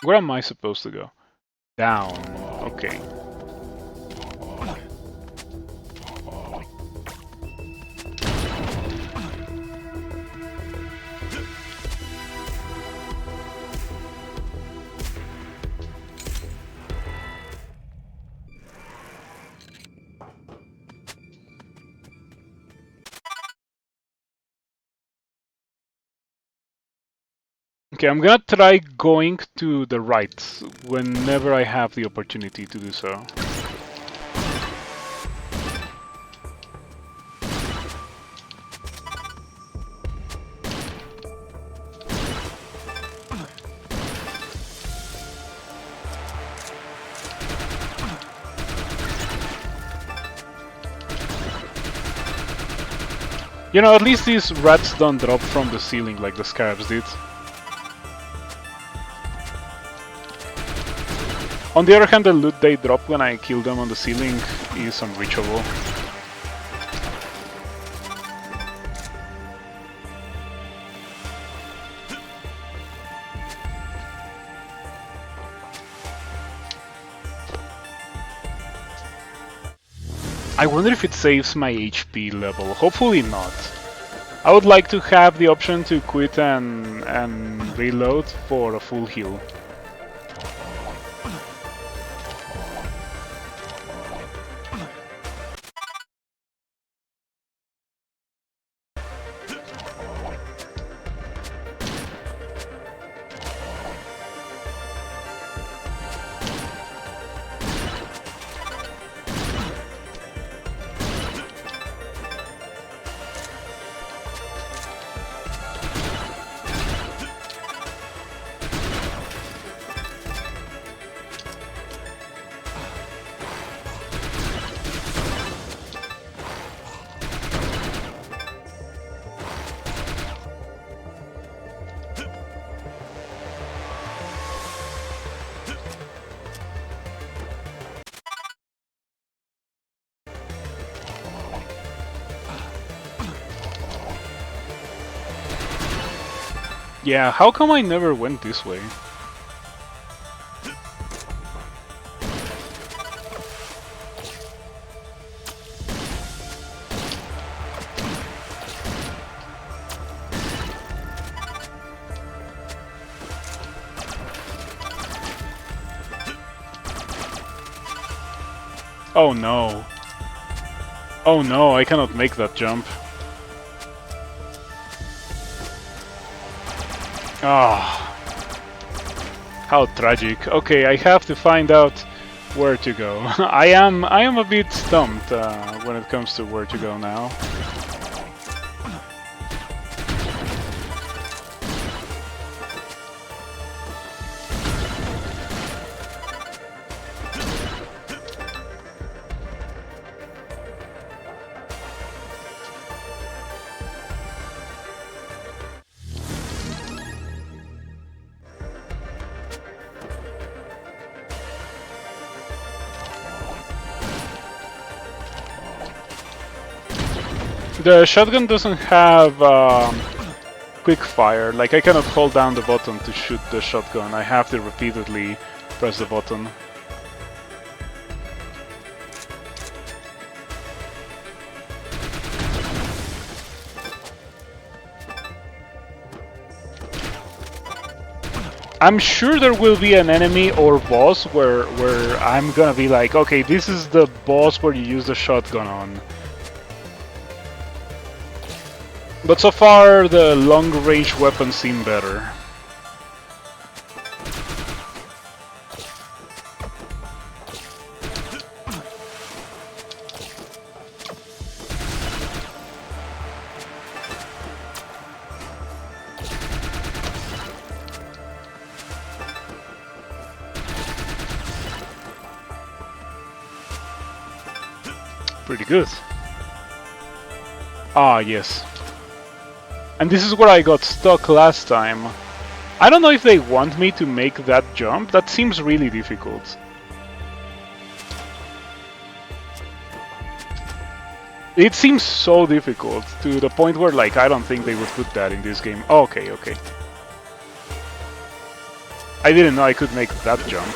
Where am I supposed to go? Down. Okay. Okay, I'm gonna try going to the right whenever I have the opportunity to do so. You know, at least these rats don't drop from the ceiling like the scarabs did. On the other hand, the loot they drop when I kill them on the ceiling is unreachable. I wonder if it saves my HP level. Hopefully not. I would like to have the option to quit and reload for a full heal. Yeah, how come I never went this way? Oh no. Oh no, I cannot make that jump. Ah. How tragic. Okay, I have to find out where to go. I am a bit stumped when it comes to where to go now. The shotgun doesn't have quick fire. Like, I cannot hold down the button to shoot the shotgun. I have to repeatedly press the button. I'm sure there will be an enemy or boss where I'm gonna be like, okay, this is the boss where you use the shotgun on. But so far, the long-range weapons seem better. Pretty good. Ah, yes. And this is where I got stuck last time. I don't know if they want me to make that jump. That seems really difficult. It seems so difficult, to the point where, like, I don't think they would put that in this game. Oh, okay, okay. I didn't know I could make that jump.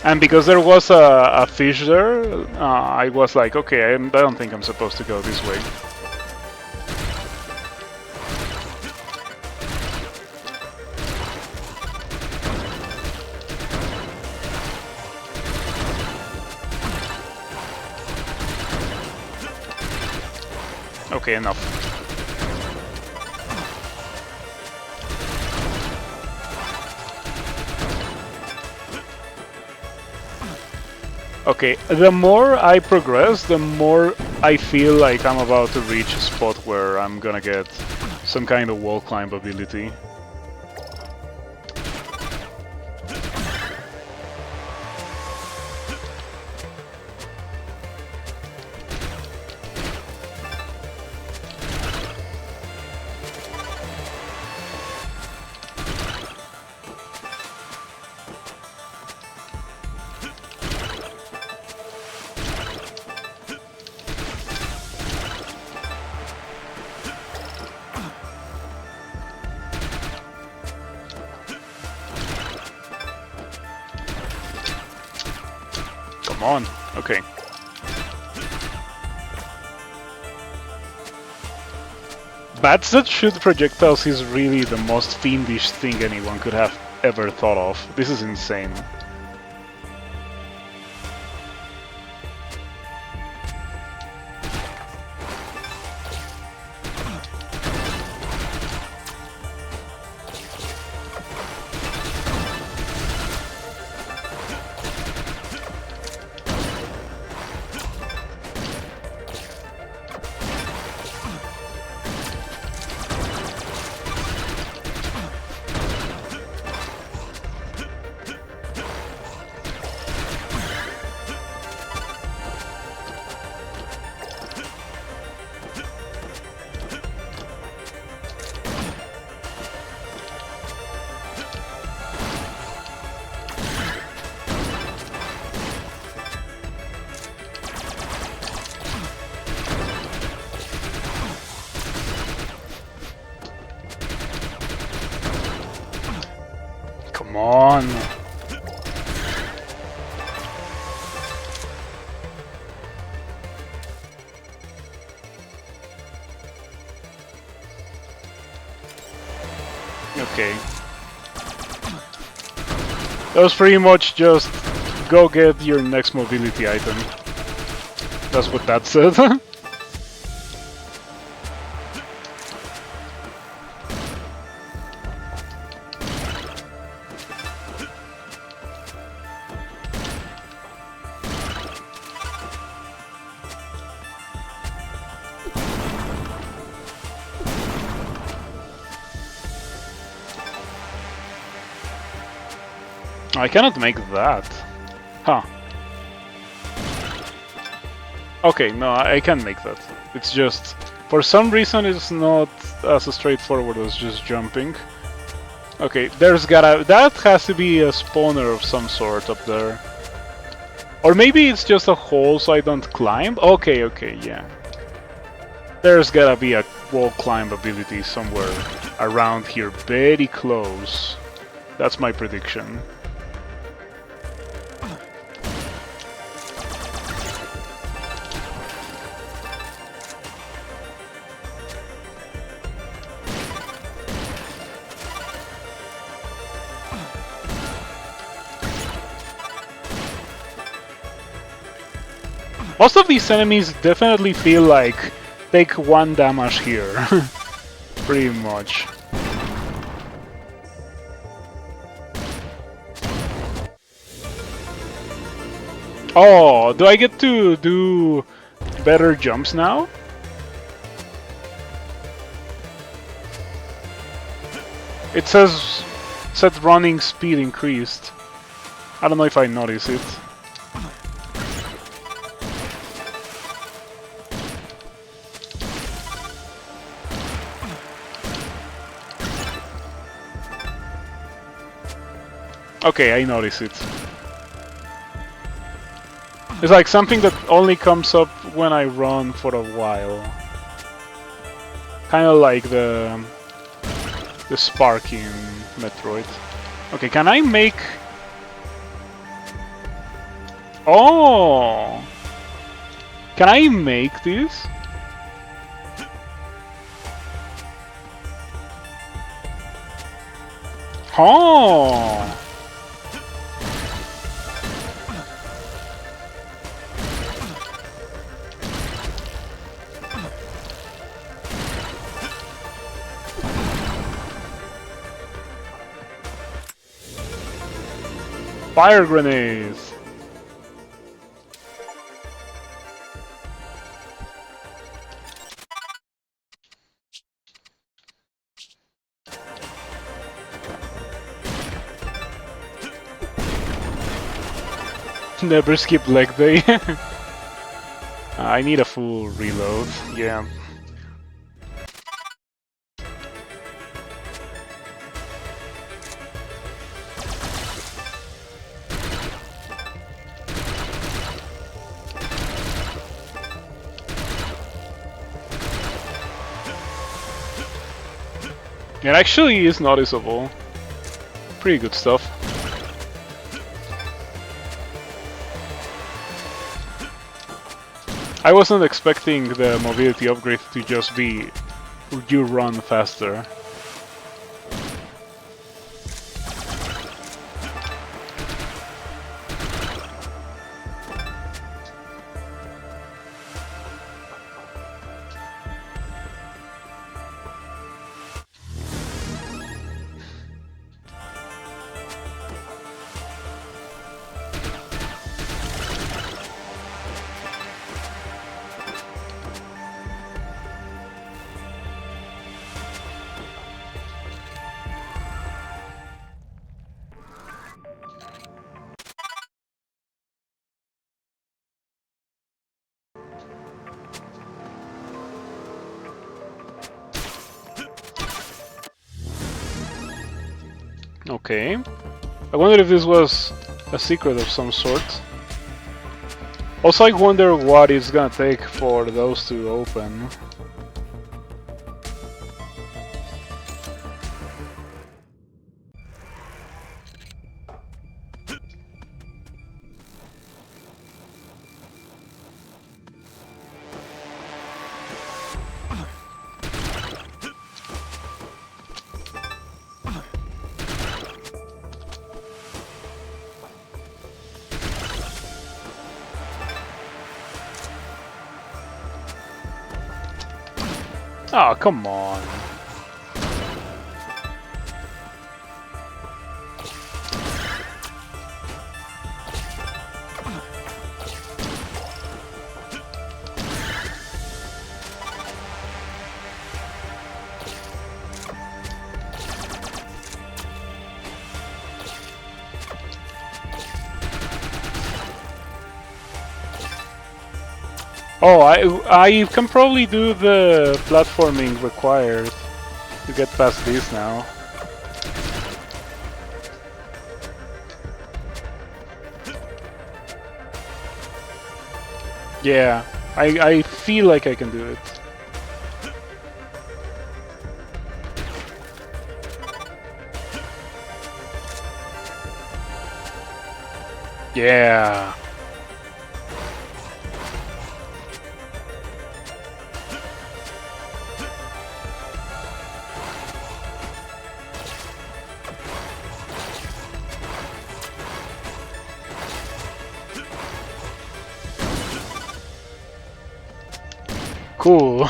And because there was a fish there, I was like, okay, I don't think I'm supposed to go this way. Okay, enough. Okay, the more I progress, the more I feel like I'm about to reach a spot where I'm gonna get some kind of wall climb ability. Come on. Okay. Bats that shoot projectiles is really the most fiendish thing anyone could have ever thought of. This is insane. come on. Okay. That was pretty much just go get your next mobility item. That's what that said. I cannot make that. Huh. Okay, no, I can make that. It's just, for some reason it's not as straightforward as just jumping. Okay, that has to be a spawner of some sort up there. Or maybe it's just a hole so I don't climb? Okay, yeah. There's gotta be a wall climb ability somewhere around here, very close. That's my prediction. Most of these enemies definitely feel like take 1 damage here. Pretty much. Oh, do I get to do better jumps now? It says set running speed increased. I don't know if I notice it. Okay, I notice it. It's like something that only comes up when I run for a while. Kind of like the spark in Metroid. Okay, can I make... Oh! Can I make this? Oh! Fire grenades! Never skip leg day. I need a full reload, yeah. It actually is noticeable. Pretty good stuff. I wasn't expecting the mobility upgrade to just be you run faster. Okay. I wonder if this was a secret of some sort. Also, I wonder what it's gonna take for those to open. Oh, come on. Oh, I can probably do the platforming required to get past this now. Yeah, I feel like I can do it. Yeah. Cool.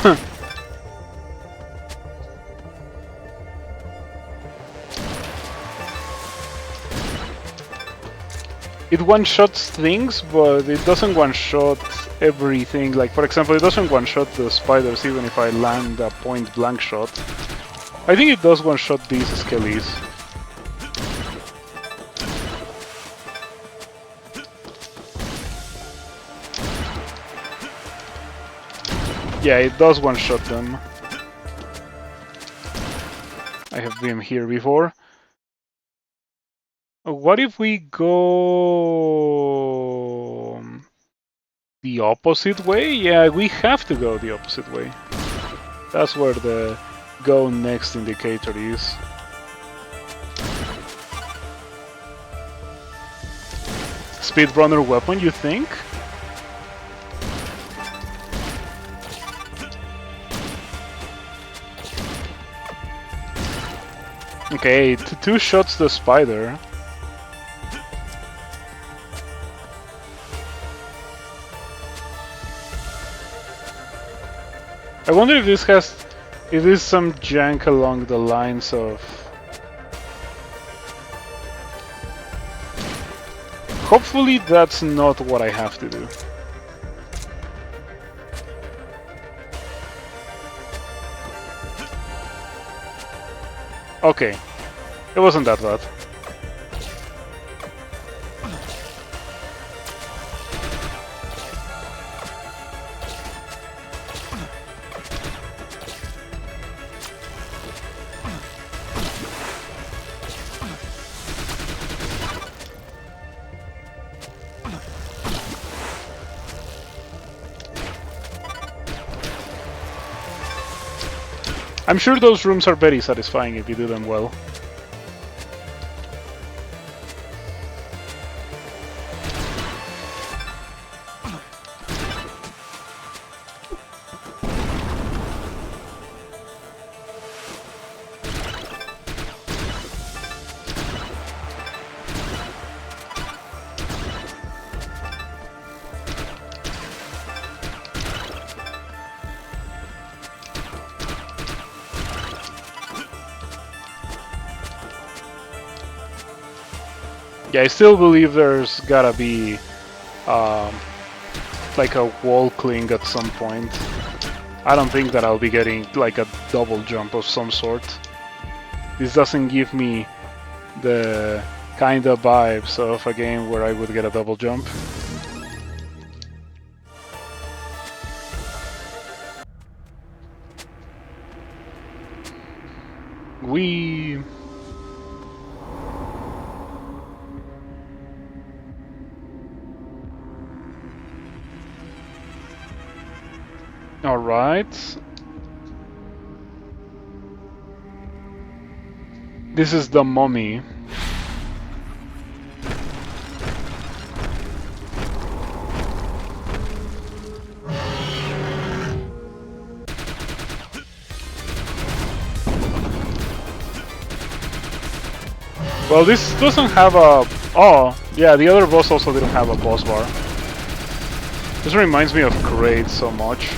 It one-shots things, but it doesn't one-shot everything. Like, for example, it doesn't one-shot the spiders even if I land a point-blank shot. I think it does one-shot these skellies. Yeah, it does one-shot them. I have been here before. What if we go the opposite way? Yeah, we have to go the opposite way. That's where the go next indicator is. Speedrunner weapon, you think? Okay, two shots the spider. I wonder if this is some jank along the lines of... Hopefully that's not what I have to do. Okay, it wasn't that bad. I'm sure those rooms are very satisfying if you do them well. Yeah, I still believe there's gotta be like a wall cling at some point. I don't think that I'll be getting like a double jump of some sort. This doesn't give me the kind of vibes of a game where I would get a double jump. We... Alright. This is the mummy. Well, this doesn't have a... Oh, yeah, the other boss also didn't have a boss bar. This reminds me of Kraid so much.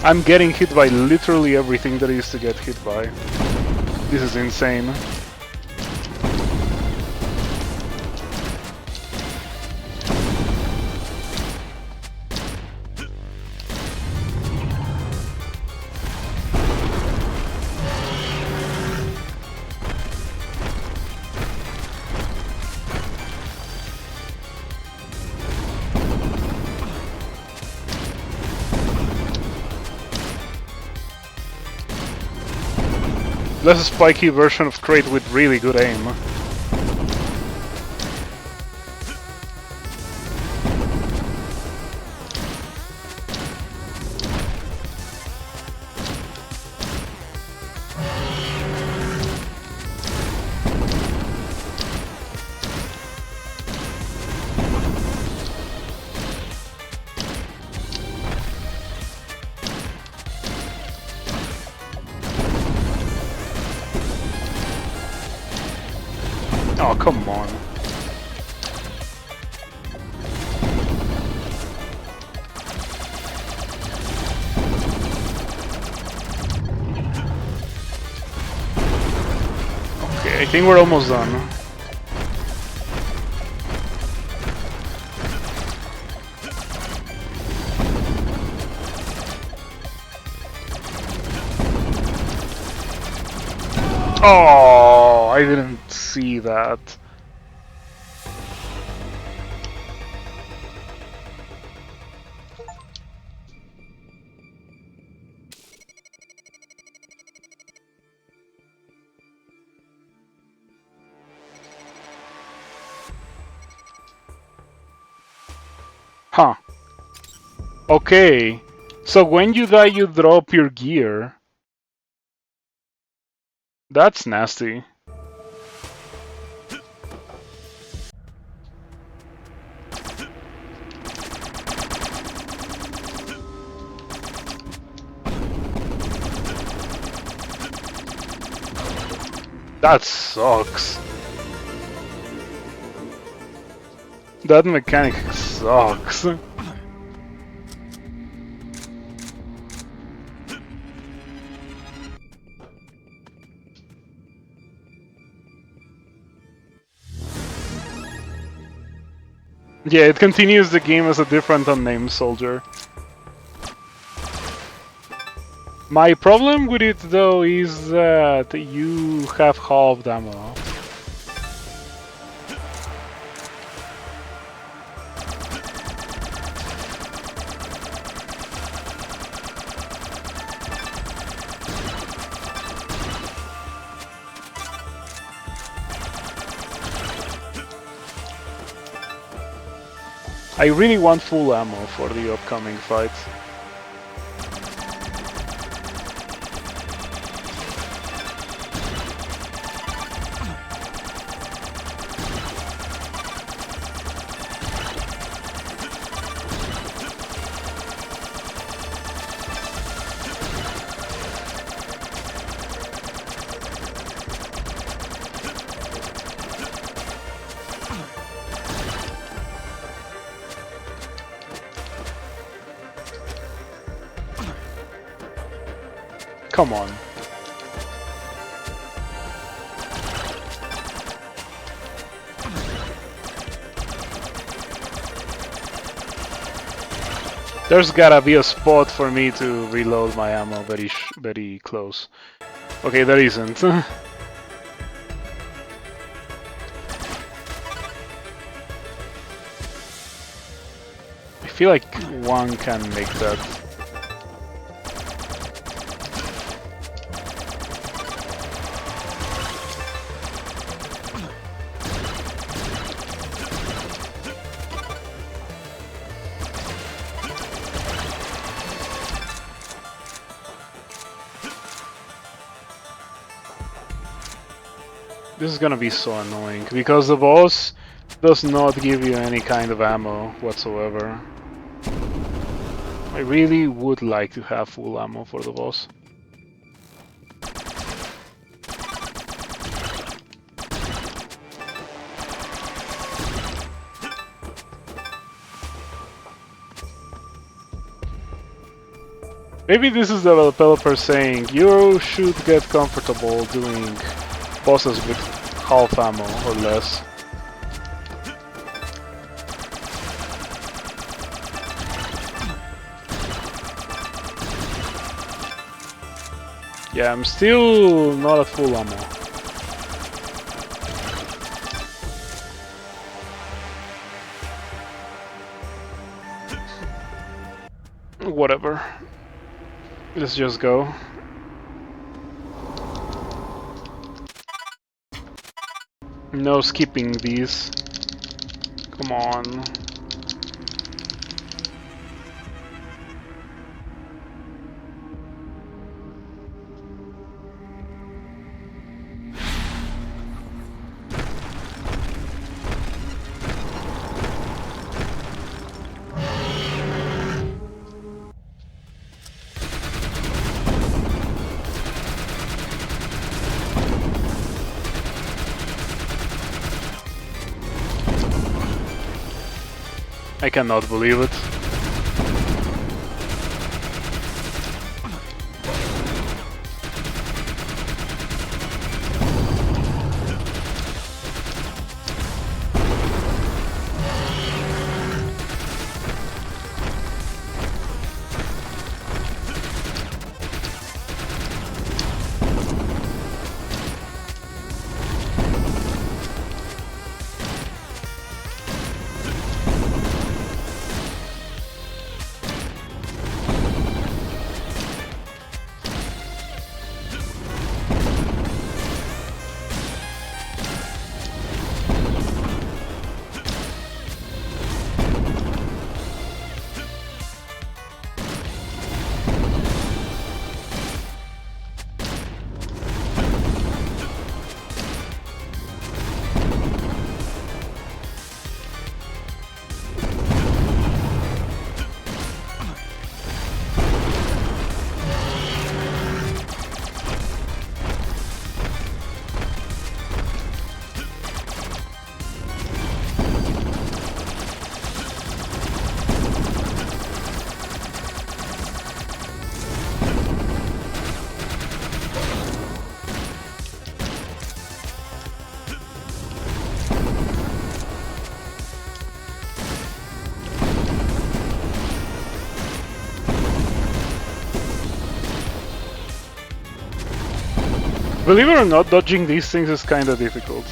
I'm getting hit by literally everything there is to get hit by. This is insane. Less spiky version of Crate with really good aim. Oh, come on. Okay, I think we're almost done. Oh, I didn't see that. Huh. Okay. So when you die, you drop your gear. That's nasty. That sucks. That mechanic sucks. Yeah, it continues the game as a different unnamed soldier. My problem with it though is that you have halved ammo. I really want full ammo for the upcoming fight. Come on. There's gotta be a spot for me to reload my ammo very close. Okay, there isn't. I feel like one can make that. This is gonna be so annoying, because the boss does not give you any kind of ammo whatsoever. I really would like to have full ammo for the boss. Maybe this is the developer saying you should get comfortable doing bosses with half ammo or less. Yeah, I'm still not at full ammo. Whatever. Let's just go. No skipping these. Come on. I cannot believe it. Believe it or not, dodging these things is kinda difficult.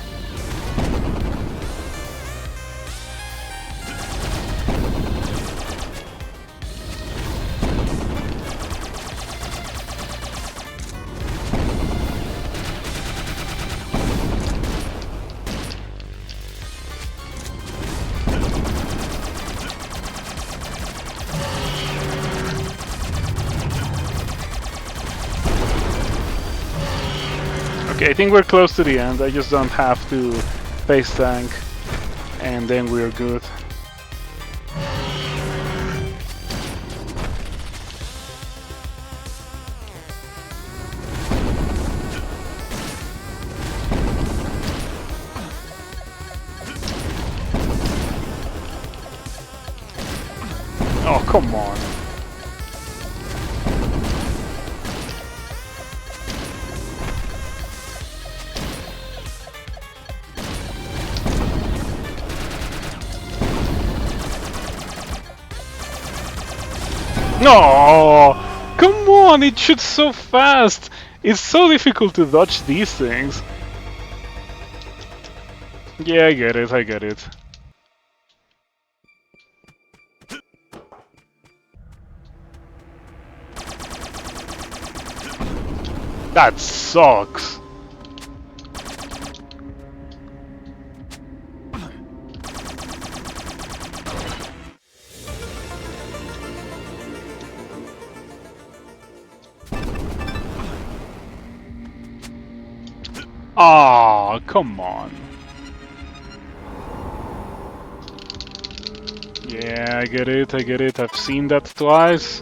Okay, I think we're close to the end. I just don't have to face tank, and then we're good. Oh, come on. No, come on! It shoots so fast. It's so difficult to dodge these things. Yeah, I get it. I get it. That sucks. Ah, come on. Yeah, I get it, I get it. I've seen that twice.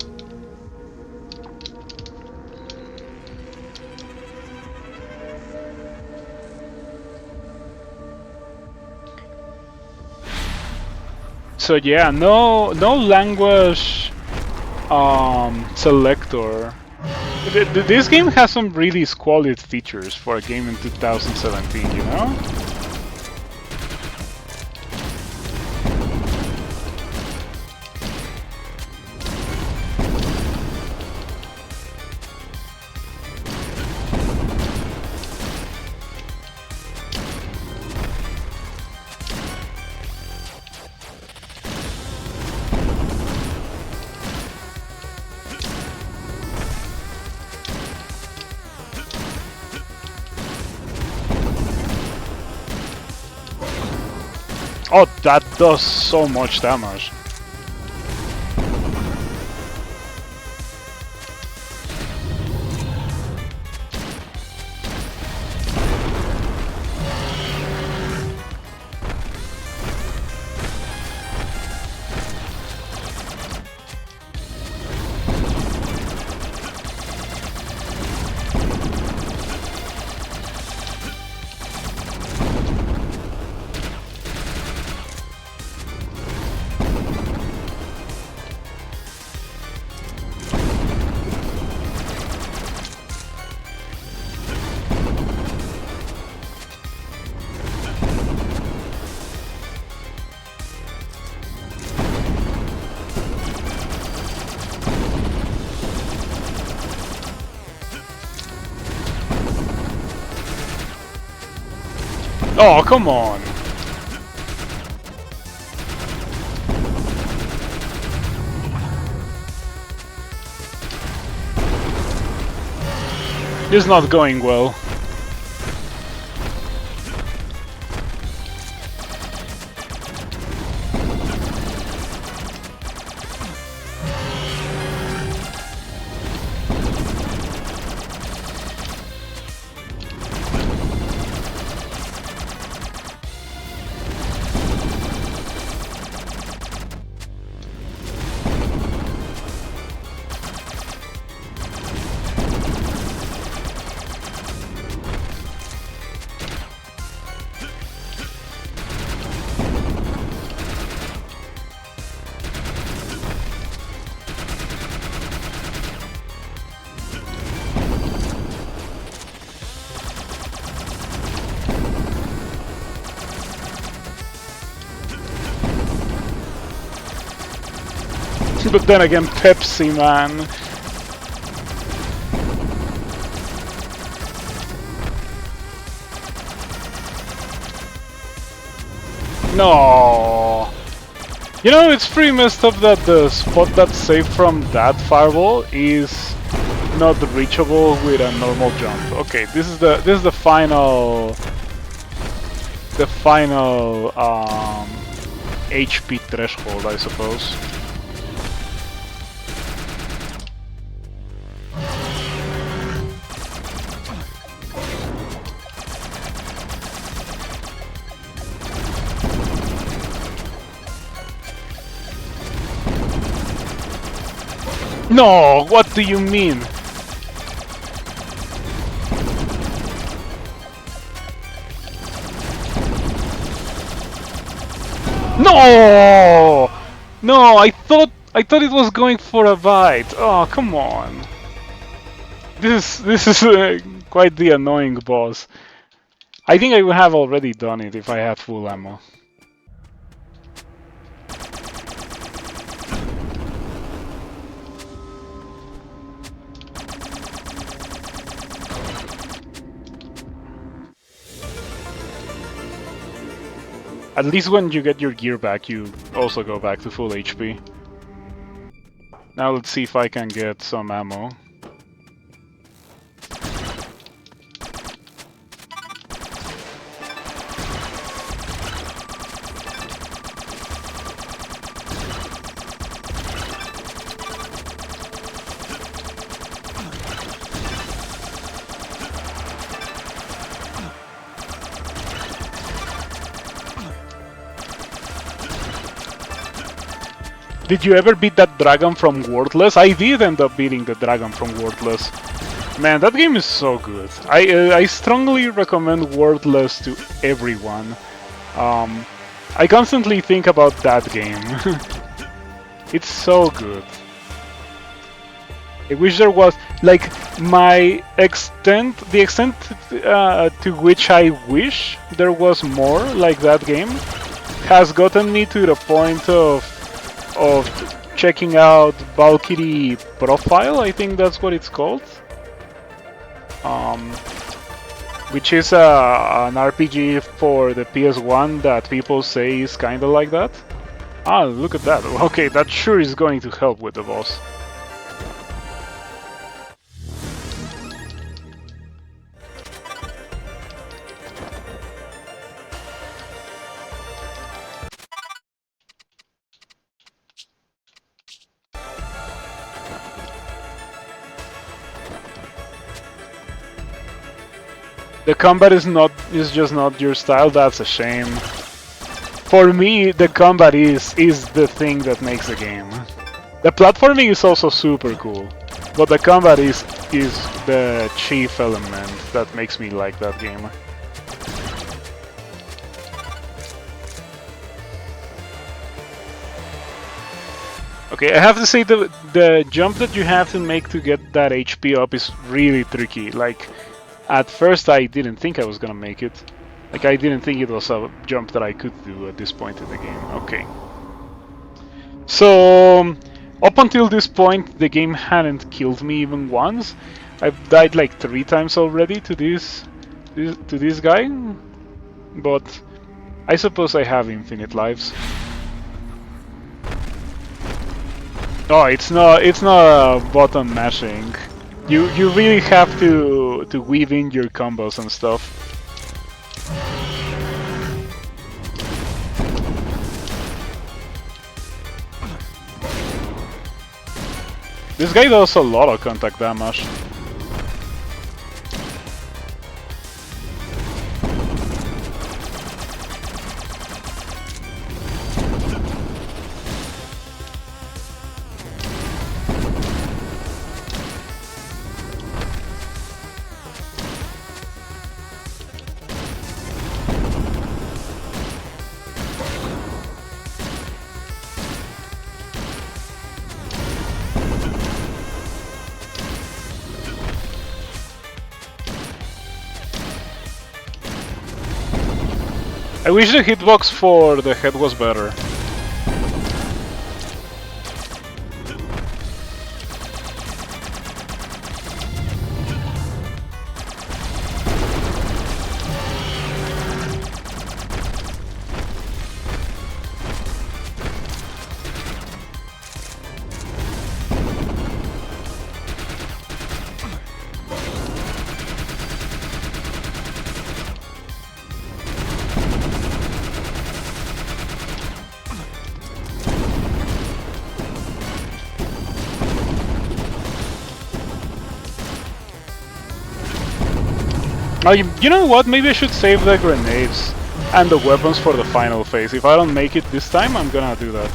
So yeah, no language selector. This game has some really squalid features for a game in 2017, you know? Oh, that does so much damage. Oh, come on! This is not going well. But then again, Pepsi, man. No. You know, it's pretty messed up that the spot that's saved from that fireball is not reachable with a normal jump. Okay, this is the final HP threshold, I suppose. No, what do you mean? No! No, I thought it was going for a bite. Oh, come on. This is quite the annoying boss. I think I would have already done it if I had full ammo. At least when you get your gear back, you also go back to full HP. Now let's see if I can get some ammo. Did you ever beat that dragon from Wordless? I did end up beating the dragon from Wordless. Man, that game is so good. I strongly recommend Wordless to everyone. I constantly think about that game. It's so good. I wish there was like the extent to which I wish there was more like that game has gotten me to the point of checking out Valkyrie Profile. I think that's what it's called. Um, which is an RPG for the PS1 that people say is kind of like that. Ah, look at that. Okay, that sure is going to help with the boss. The combat is just not your style. That's a shame. For me, the combat is the thing that makes the game. The platforming is also super cool, but the combat is the chief element that makes me like that game. Okay, I have to say the jump that you have to make to get that HP up is really tricky. Like, at first I didn't think I was gonna make it. Like, I didn't think it was a jump that I could do at this point in the game. Okay. So, up until this point, the game hadn't killed me even once. I've died like 3 times already to this guy, but I suppose I have infinite lives. Oh, it's not button mashing. You really have to weave in your combos and stuff. This guy does a lot of contact damage. I wish the hitbox for the head was better. Oh, you know what? Maybe I should save the grenades and the weapons for the final phase. If I don't make it this time, I'm gonna do that.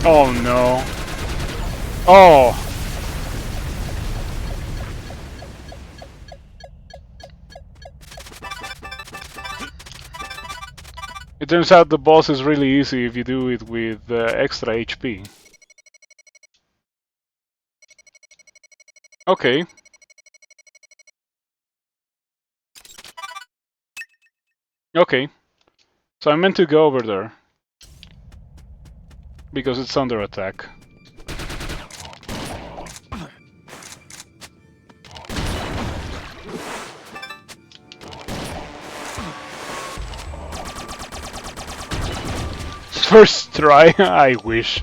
Oh no. Oh! It turns out the boss is really easy if you do it with extra HP. Okay. Okay, so I meant to go over there. Because it's under attack. First try, I wish.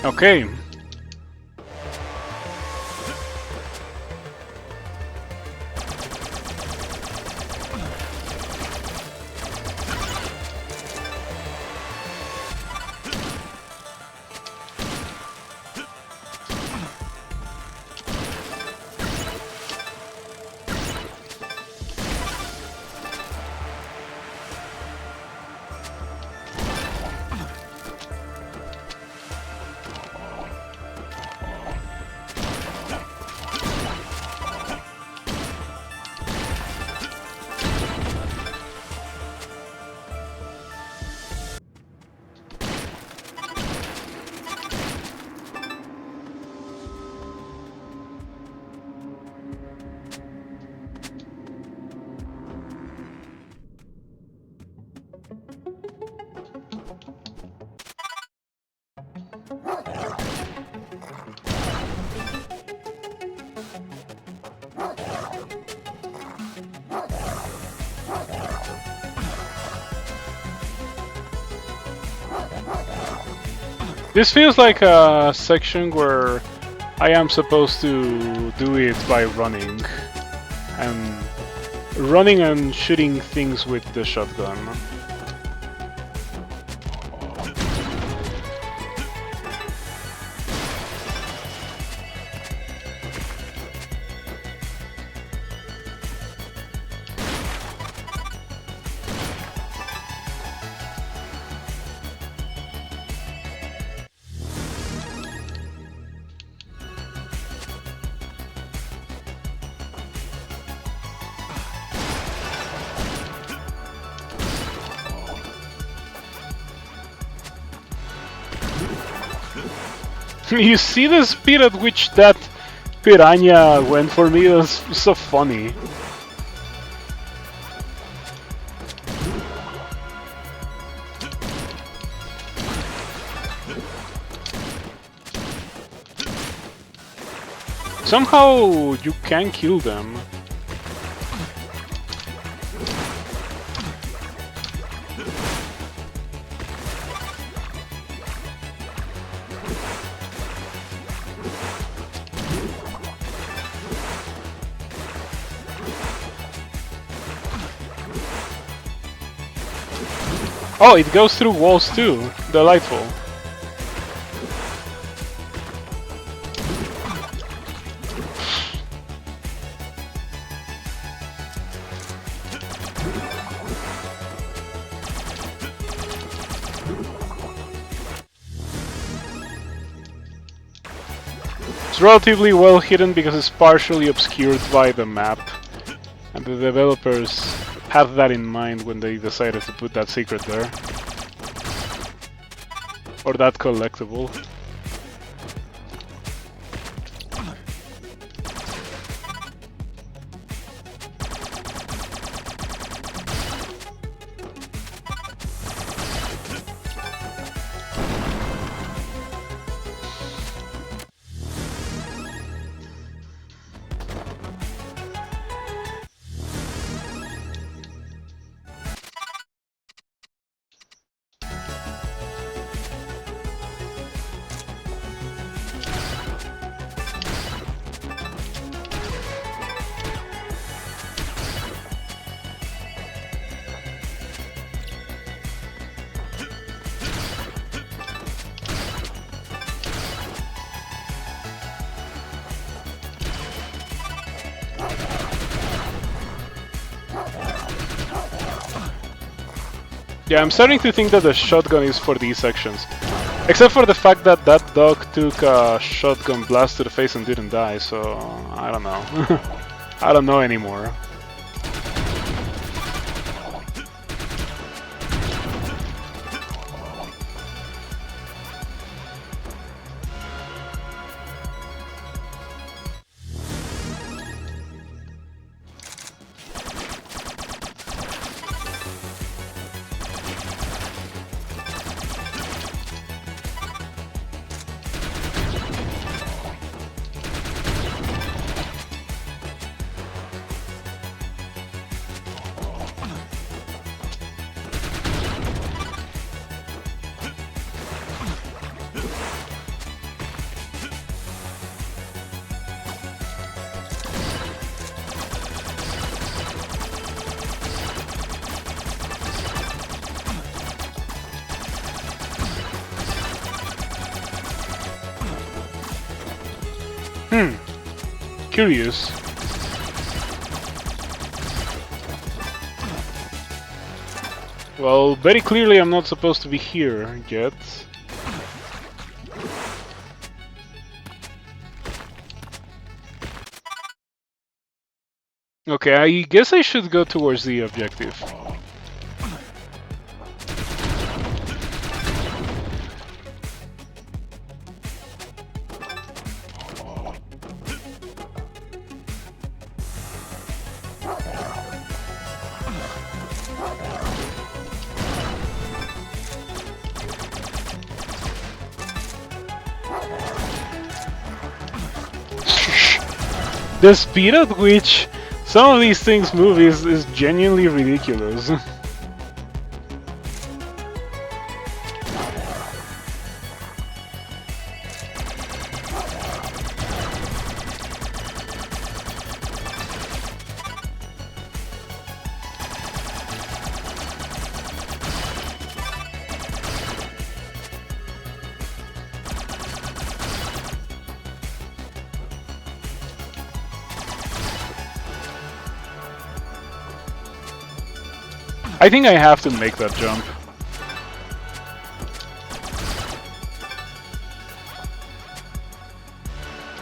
Okay. This feels like a section where I am supposed to do it by running. And running and shooting things with the shotgun. You see the speed at which that piranha went for me? It was so funny. Somehow you can kill them. Oh, it goes through walls too. Delightful. It's relatively well hidden because it's partially obscured by the map, and the developers had that in mind when they decided to put that secret there. or that collectible. Yeah, I'm starting to think that the shotgun is for these sections. Except for the fact that that dog took a shotgun blast to the face and didn't die, so I don't know. I don't know anymore. Curious. Well, very clearly I'm not supposed to be here yet. Okay, I guess I should go towards the objective. The speed at which some of these things move is genuinely ridiculous. I think I have to make that jump.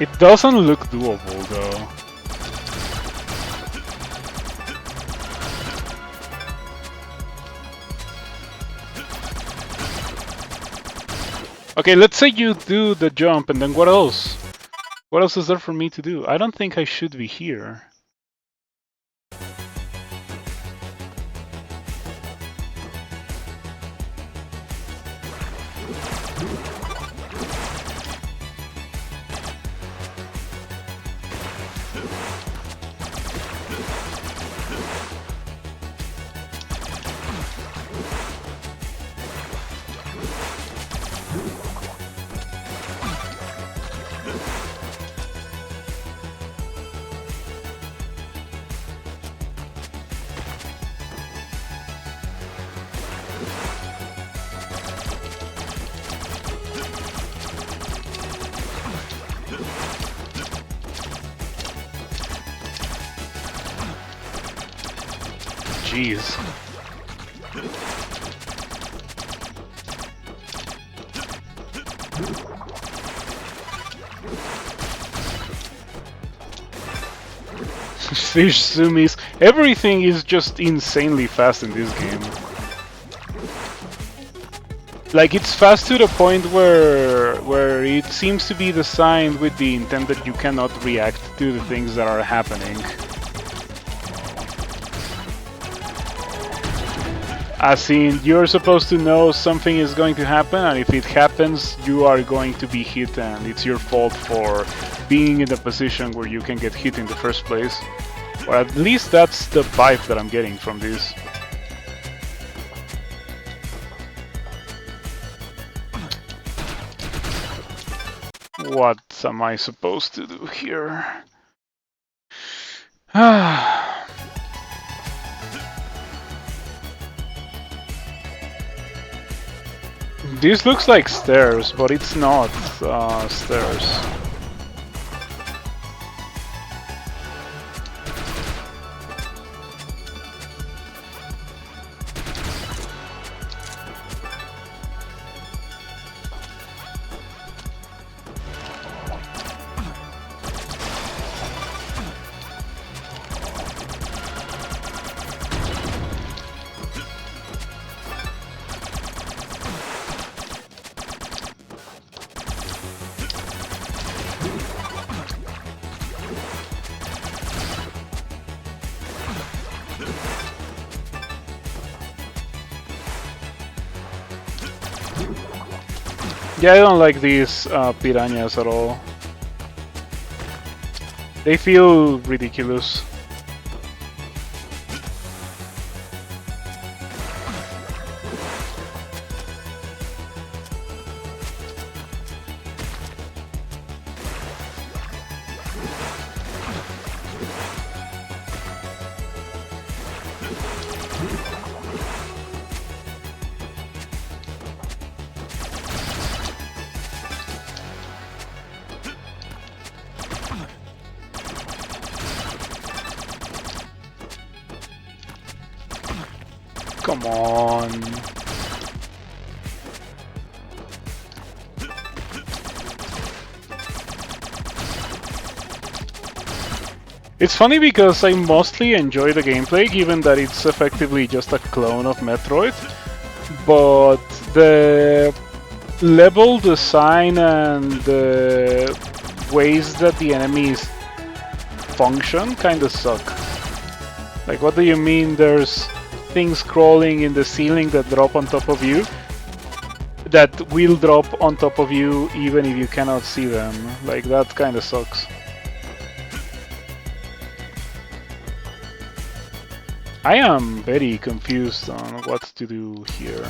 It doesn't look doable though. Okay, let's say you do the jump and then what else? What else is there for me to do? I don't think I should be here. Jeez. Fish zoomies. Everything is just insanely fast in this game. Like, it's fast to the point where it seems to be designed with the intent that you cannot react to the things that are happening. As in, you're supposed to know something is going to happen, and if it happens, you are going to be hit, and it's your fault for being in a position where you can get hit in the first place. Or at least that's the vibe that I'm getting from this. What am I supposed to do here? This looks like stairs, but it's not stairs. Yeah, I don't like these piranhas at all. They feel ridiculous. Come on. It's funny because I mostly enjoy the gameplay, given that it's effectively just a clone of Metroid, but the level design and the ways that the enemies function kinda suck. Like, what do you mean there's things crawling in the ceiling that drop on top of you? That will drop on top of you even if you cannot see them. Like, that kinda sucks. I am very confused on what to do here.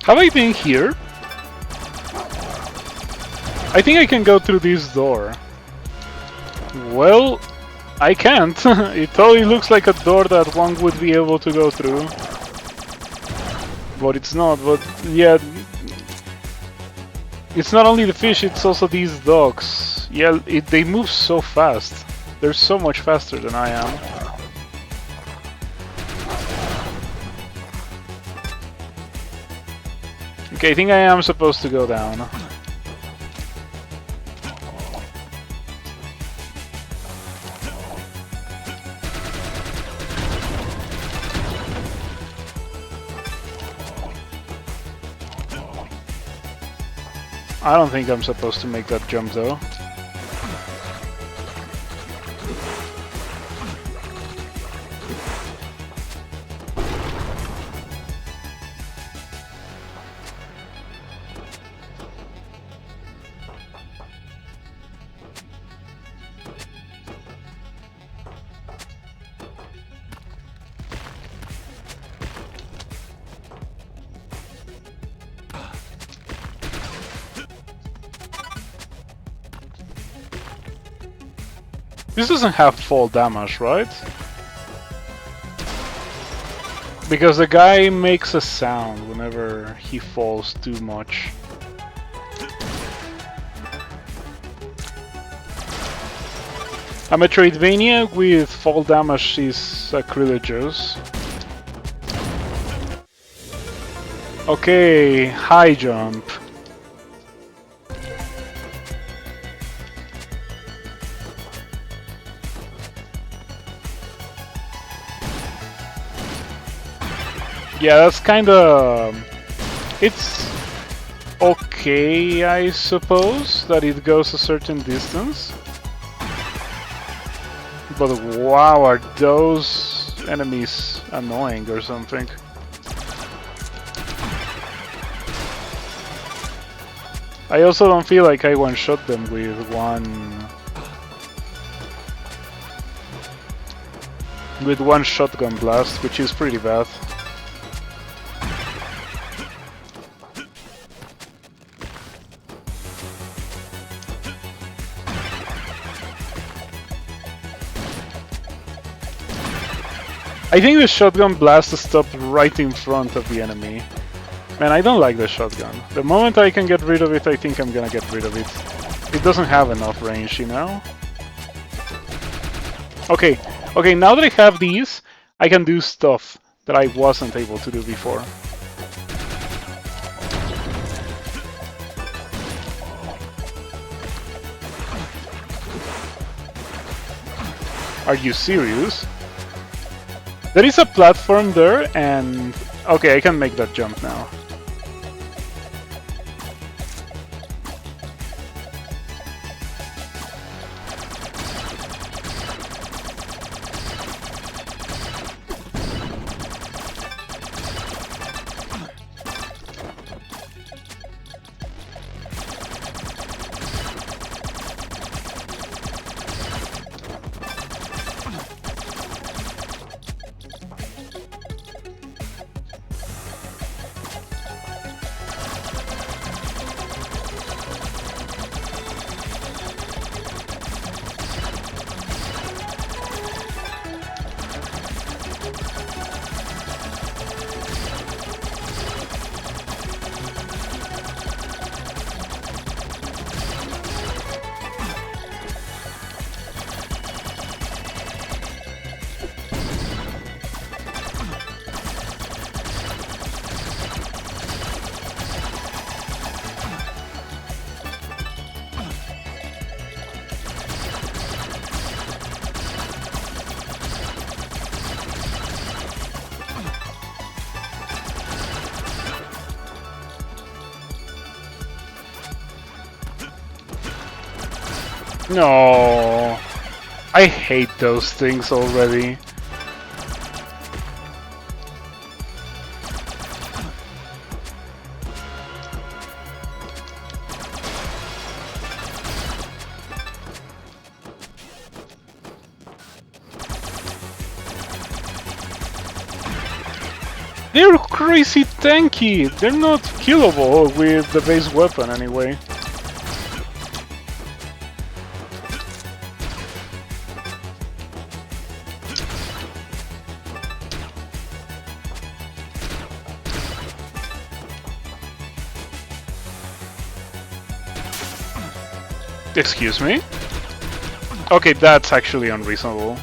Have I been here? I think I can go through this door. Well, I can't. It totally looks like a door that one would be able to go through. But it's not, but yeah. It's not only the fish, it's also these dogs. Yeah, they move so fast. They're so much faster than I am. Okay, I think I am supposed to go down. I don't think I'm supposed to make that jump though. This doesn't have fall damage, right? Because the guy makes a sound whenever he falls too much. A Metroidvania with fall damage is sacrilegious. Okay, high jump. Yeah, that's kinda... It's okay, I suppose, that it goes a certain distance. But wow, are those enemies annoying or something? I also don't feel like I one-shot them with one shotgun blast, which is pretty bad. I think the shotgun blast stopped right in front of the enemy. Man, I don't like the shotgun. The moment I can get rid of it, I think I'm gonna get rid of it. It doesn't have enough range, you know? Okay, now that I have these, I can do stuff that I wasn't able to do before. Are you serious? There is a platform there, and... Okay, I can make that jump now. No, I hate those things already. They're crazy tanky. They're not killable with the base weapon anyway. Excuse me? Okay, that's actually unreasonable.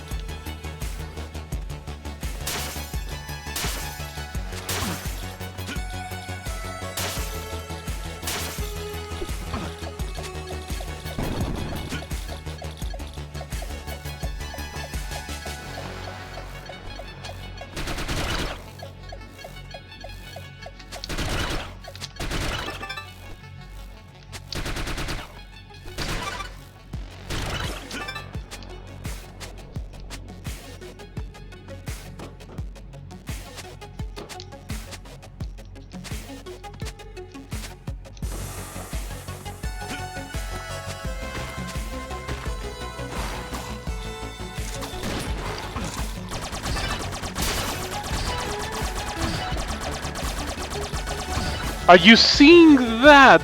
Are you seeing that?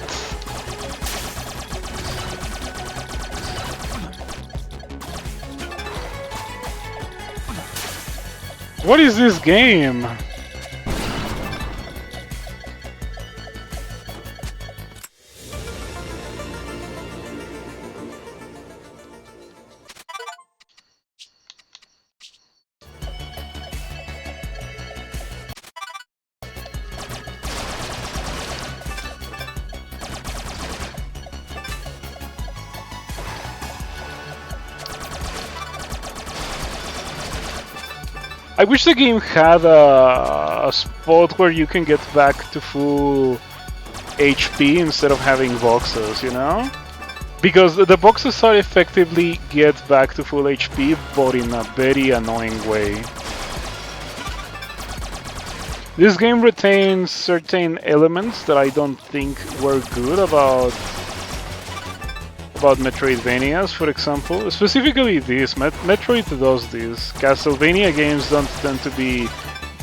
What is this game? I wish the game had a spot where you can get back to full HP instead of having boxes, you know? Because the boxes are effectively get back to full HP, but in a very annoying way. This game retains certain elements that I don't think were good about Metroidvanias, for example. Specifically this, Metroid does this. Castlevania games don't tend to be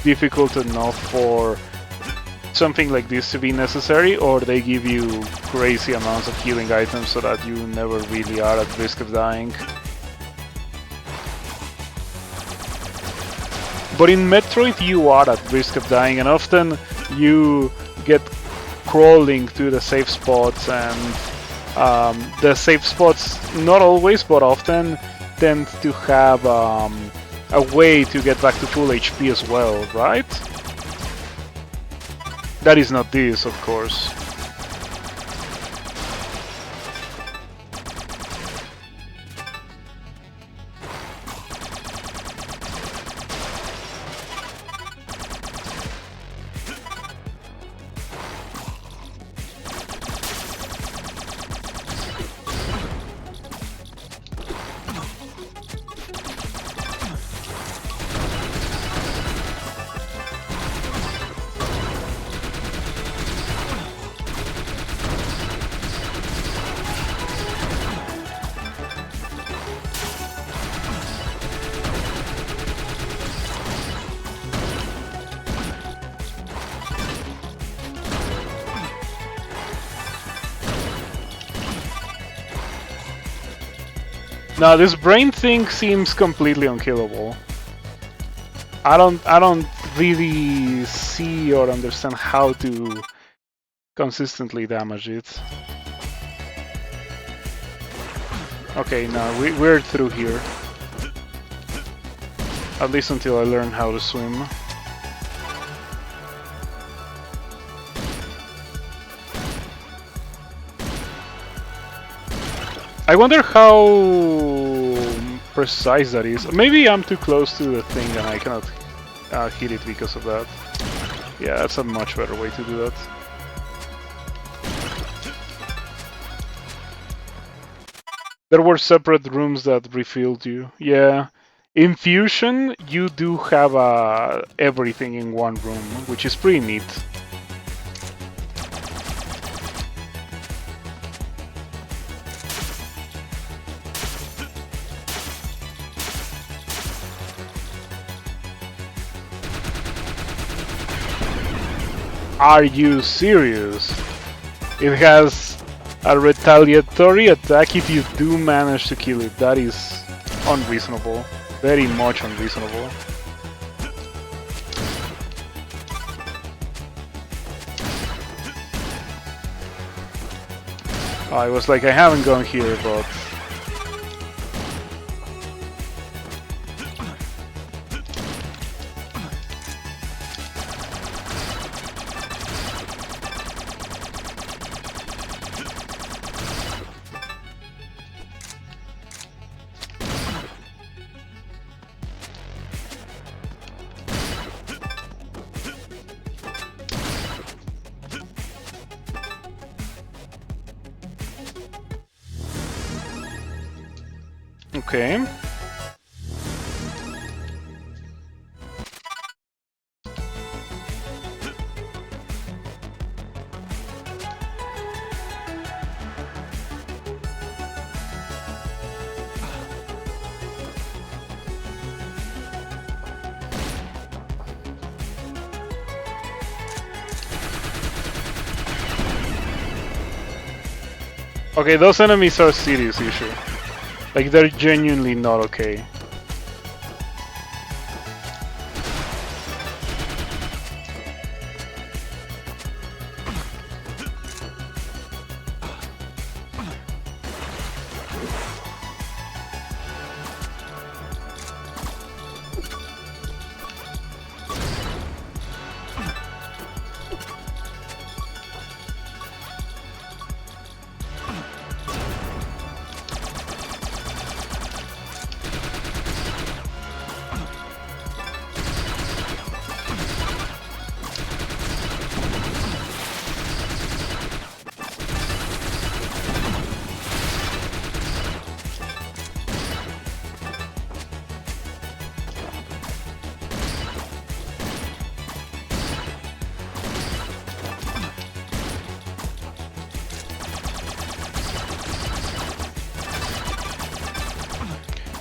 difficult enough for something like this to be necessary, or they give you crazy amounts of healing items so that you never really are at risk of dying. But in Metroid you are at risk of dying, and often you get crawling to the safe spots, and the safe spots, not always but often, tend to have a way to get back to full HP as well, right? That is not this, of course. Now this brain thing seems completely unkillable. I don't really see or understand how to consistently damage it. Okay, no, we're through here. At least until I learn how to swim. I wonder how precise that is. Maybe I'm too close to the thing and I cannot hit it because of that. Yeah, that's a much better way to do that. There were separate rooms that refilled you. Yeah. In Fusion, you do have everything in one room, which is pretty neat. Are you serious? It has a retaliatory attack if you do manage to kill it. That is unreasonable. Very much unreasonable. I was like, I haven't gone here, but... Okay. Okay, those enemies are serious issue. Like, they're genuinely not okay.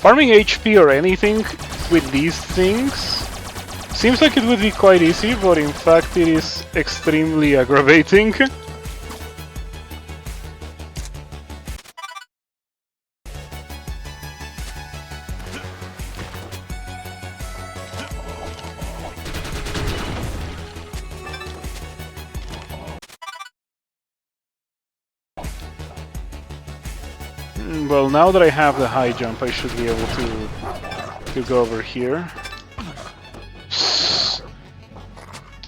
Farming HP or anything with these things seems like it would be quite easy, but in fact it is extremely aggravating. Well, now that I have the high jump, I should be able to go over here.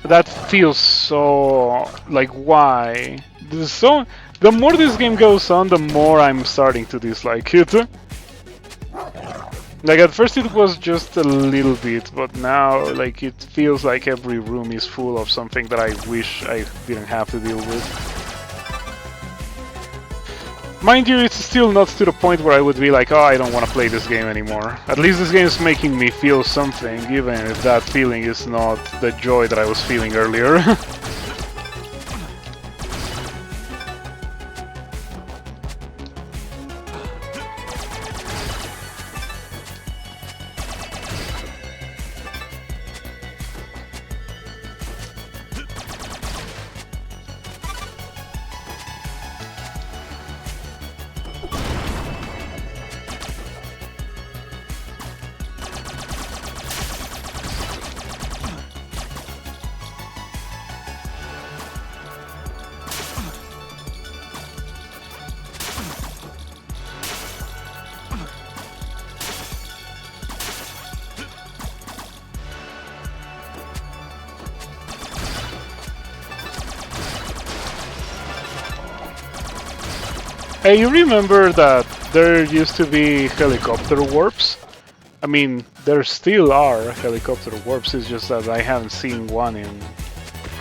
That feels so... like, why? The more this game goes on, the more I'm starting to dislike it. Like, at first it was just a little bit, but now, like, it feels like every room is full of something that I wish I didn't have to deal with. Mind you, it's still not to the point where I would be like, oh, I don't want to play this game anymore. At least this game is making me feel something, even if that feeling is not the joy that I was feeling earlier. Hey, you remember that there used to be helicopter warps? I mean, there still are helicopter warps, it's just that I haven't seen one in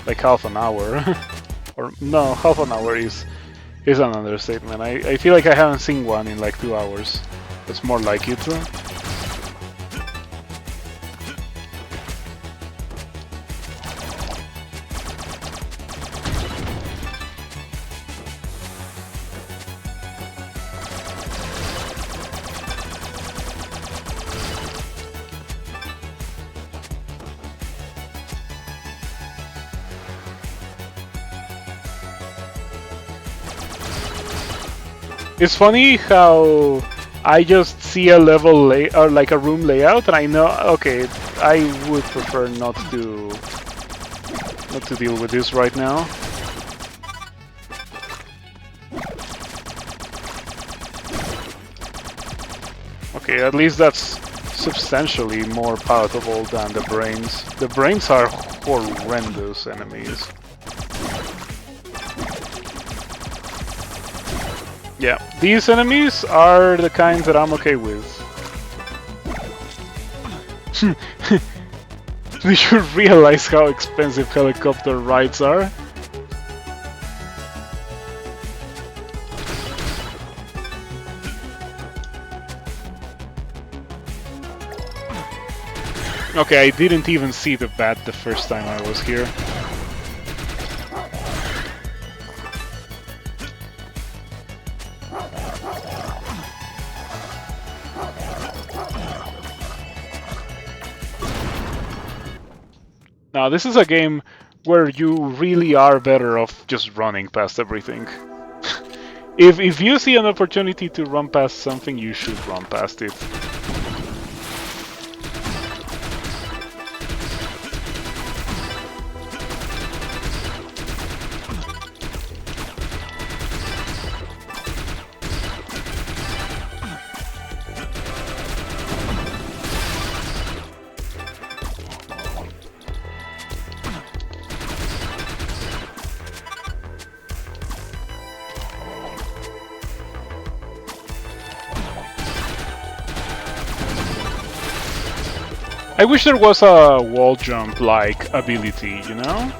like half an hour. Or no, half an hour is an understatement. I feel like I haven't seen one in like 2 hours. That's more like it. It's funny how I just see a level or like a room layout, and I know, okay, I would prefer not to deal with this right now. Okay, at least that's substantially more palatable than the brains. The brains are horrendous enemies. Yeah, these enemies are the kinds that I'm okay with. You should realize how expensive helicopter rides are. Okay, I didn't even see the bat the first time I was here. Now, this is a game where you really are better off just running past everything. If you see an opportunity to run past something, you should run past it. I wish there was a wall jump like ability, you know?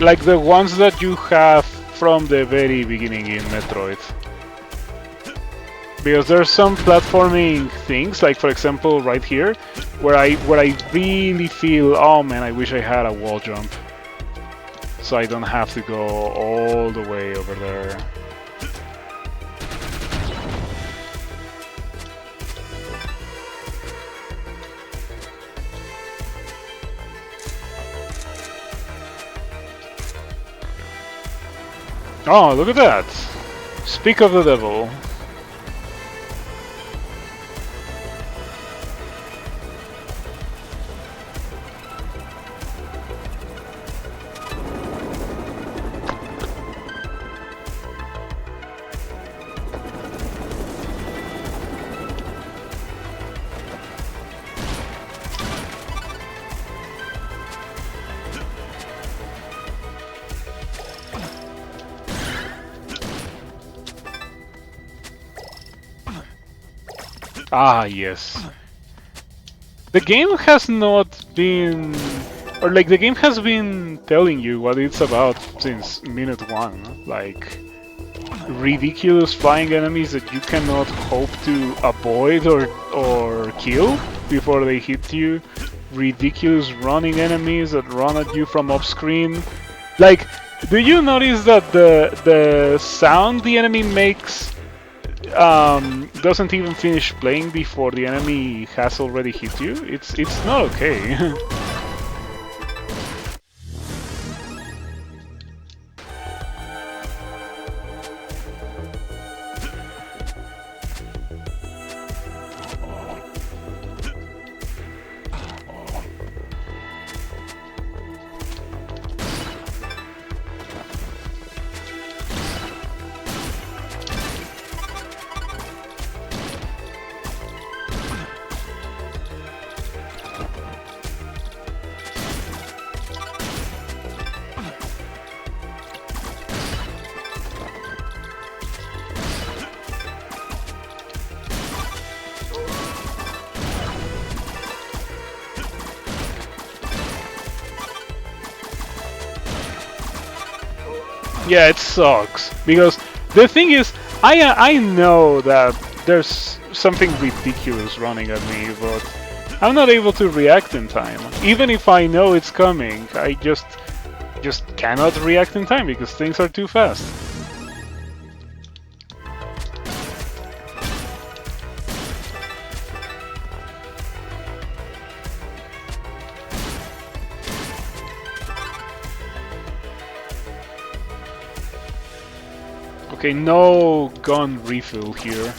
Like the ones that you have from the very beginning in Metroid. Because there's some platforming things, like for example right here, where I really feel, oh man, I wish I had a wall jump. so I don't have to go all the way over there. Oh, look at that! Speak of the devil. Ah, yes. The game has not been... Or like, the game has been telling you what it's about since minute one. Like, ridiculous flying enemies that you cannot hope to avoid or kill before they hit you. Ridiculous running enemies that run at you from off screen. Like, do you notice that the sound the enemy makes doesn't even finish playing before the enemy has already hit you? It's not okay. Yeah, it sucks, because the thing is, I know that there's something ridiculous running at me, but I'm not able to react in time. Even if I know it's coming, I just cannot react in time because things are too fast. Okay, no gun refill here.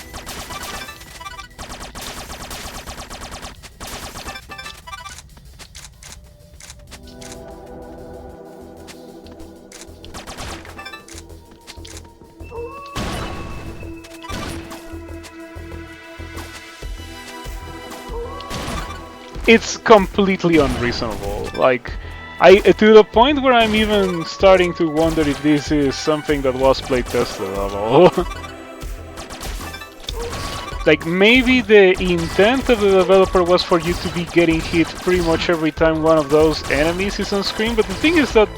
It's completely unreasonable. Like, to the point where I'm even starting to wonder if this is something that was play tested at all. Like, maybe the intent of the developer was for you to be getting hit pretty much every time one of those enemies is on screen, but the thing is that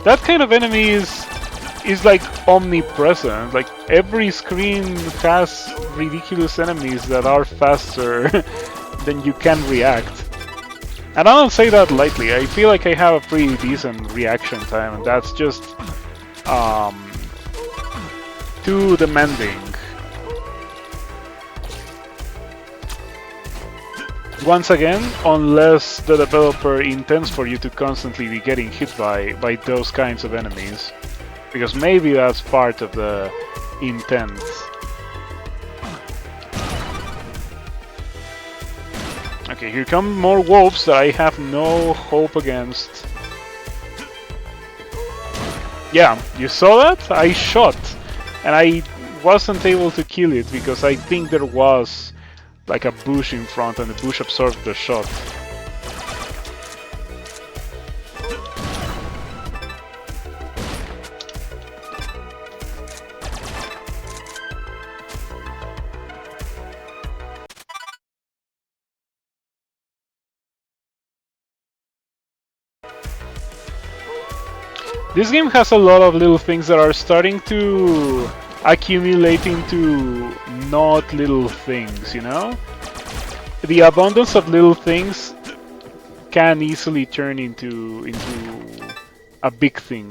that kind of enemy is like omnipresent. Like, every screen has ridiculous enemies that are faster than you can react. And I don't say that lightly. I feel like I have a pretty decent reaction time, and that's just too demanding. Once again, unless the developer intends for you to constantly be getting hit by those kinds of enemies, because maybe that's part of the intent. Okay, here come more wolves that I have no hope against. Yeah, you saw that? I shot, and I wasn't able to kill it because I think there was like a bush in front and the bush absorbed the shot. This game has a lot of little things that are starting to accumulate into not little things, you know? The abundance of little things can easily turn into a big thing.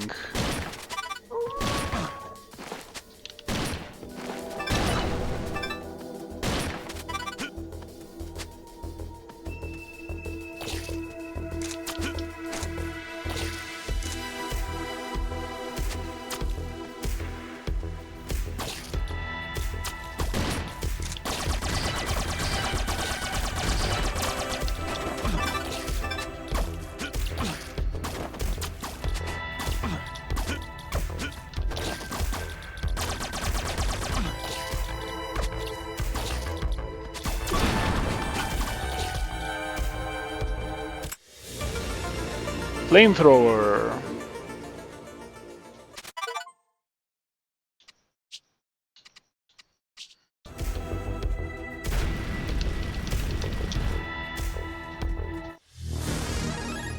Flamethrower.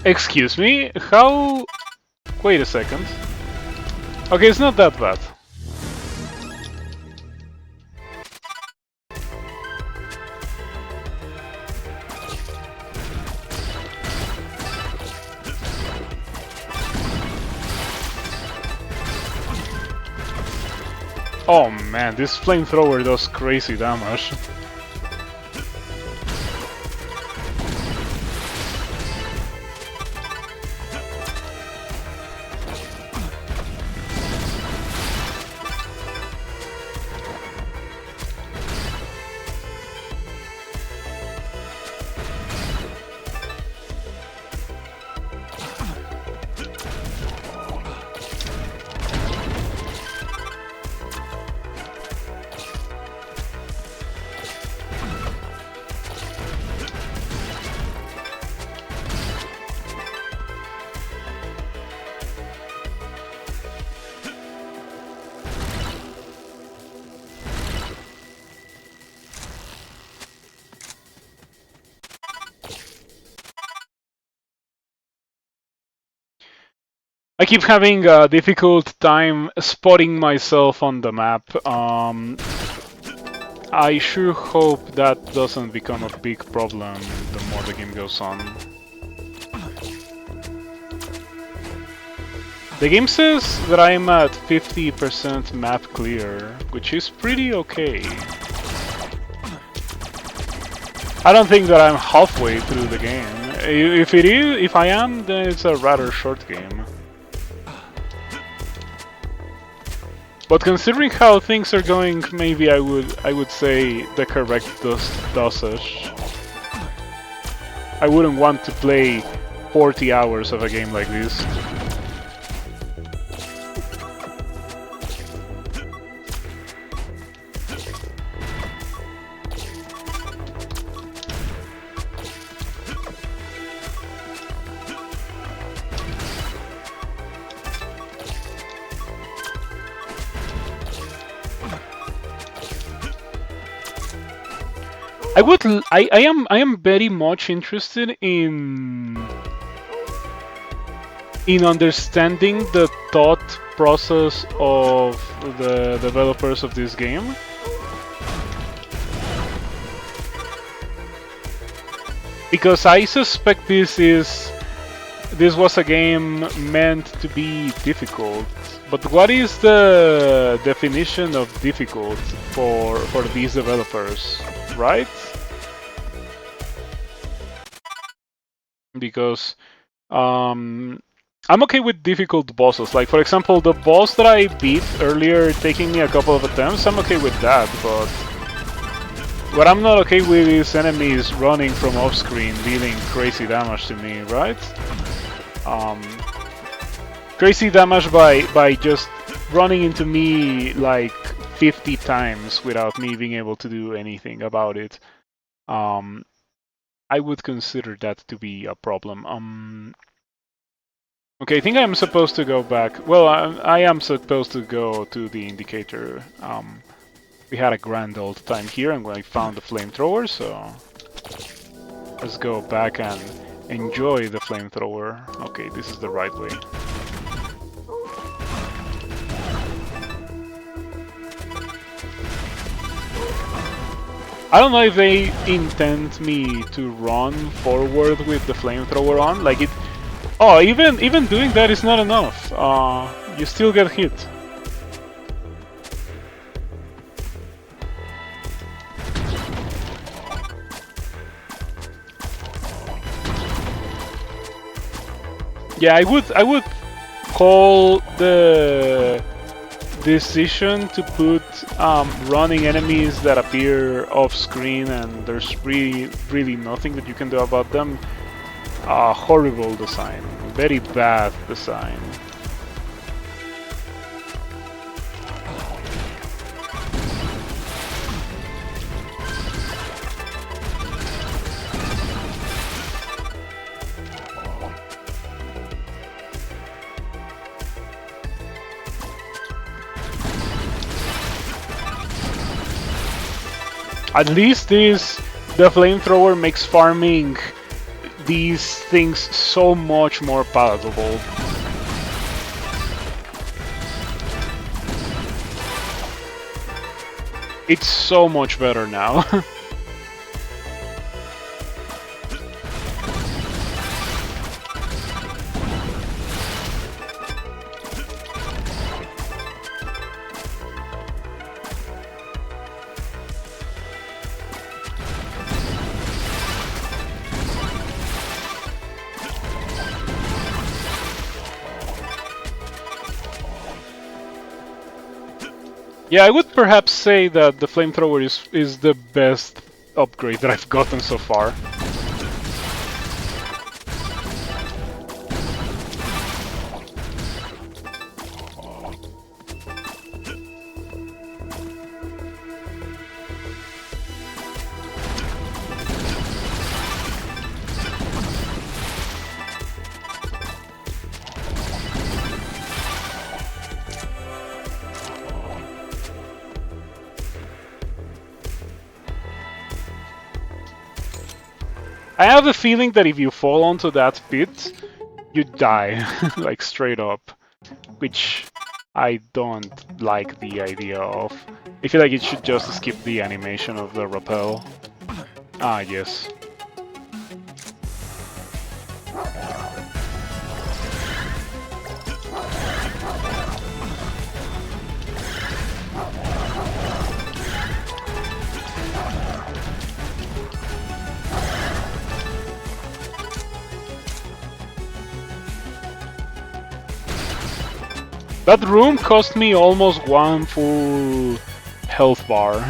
Excuse me? How... Wait a second. Okay, it's not that bad. Oh man, this flamethrower does crazy damage. I keep having a difficult time spotting myself on the map. I sure hope that doesn't become a big problem the more the game goes on. The game says that I'm at 50% map clear, which is pretty okay. I don't think that I'm halfway through the game. If I am, then it's a rather short game. But considering how things are going, maybe I would say the correct dosage. I wouldn't want to play 40 hours of a game like this. I am very much interested in understanding the thought process of the developers of this game. Because I suspect this was a game meant to be difficult. But what is the definition of difficult for these developers, right? Because I'm okay with difficult bosses. Like, for example, the boss that I beat earlier, taking me a couple of attempts, I'm okay with that, but what I'm not okay with is enemies running from off-screen, dealing crazy damage to me, right? Crazy damage by just running into me like 50 times without me being able to do anything about it. I would consider that to be a problem. Okay, I think I'm supposed to go back. Well, I am supposed to go to the indicator. We had a grand old time here and I found the flamethrower, so let's go back and enjoy the flamethrower. Okay, this is the right way. I don't know if they intend me to run forward with the flamethrower on. Like, Oh, even doing that is not enough. You still get hit. Yeah, I would call the decision to put running enemies that appear off screen and there's really nothing that you can do about them. Horrible design, very bad design. At least the flamethrower makes farming these things so much more palatable. It's so much better now. Yeah, I would perhaps say that the flamethrower is the best upgrade that I've gotten so far. I have a feeling that if you fall onto that pit, you die, like straight up, which I don't like the idea of. I feel like it should just skip the animation of the rappel. Ah, yes. That room cost me almost one full health bar.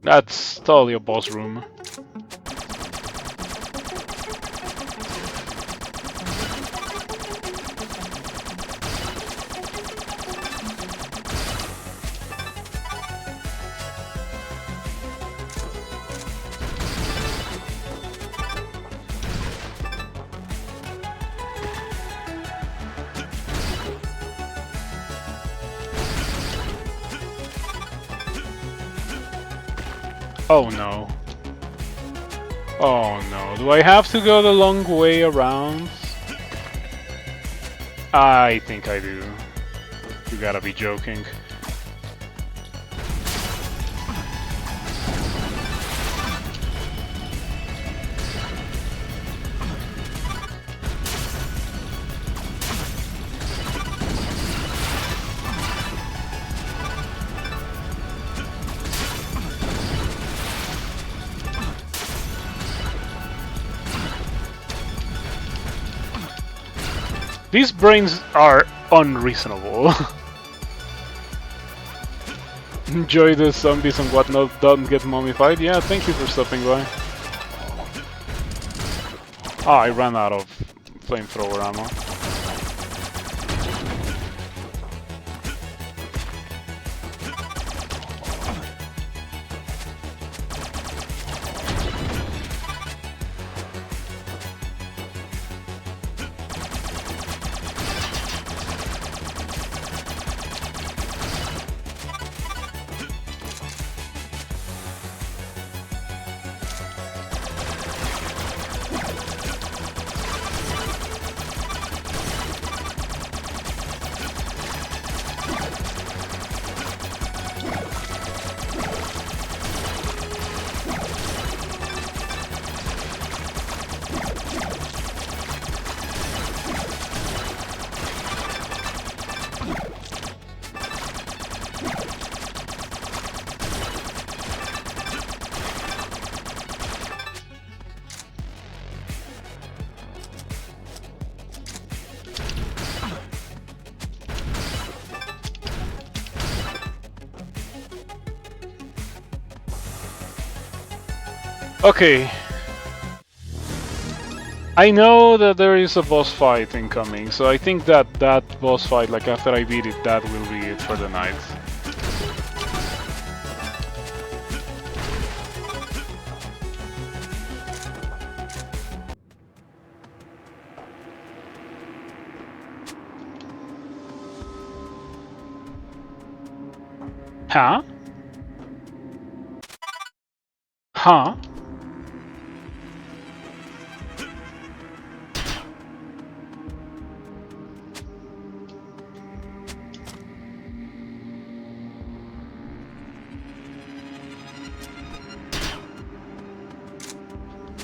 That's totally a boss room. Oh no. Oh no, do I have to go the long way around? I think I do. You gotta be joking. These brains are unreasonable. Enjoy the zombies and whatnot, don't get mummified. Yeah, thank you for stopping by. Ah, I ran out of flamethrower ammo. Okay. I know that there is a boss fight incoming, so I think that that boss fight, like after I beat it, that will be it for the night. Huh? Huh?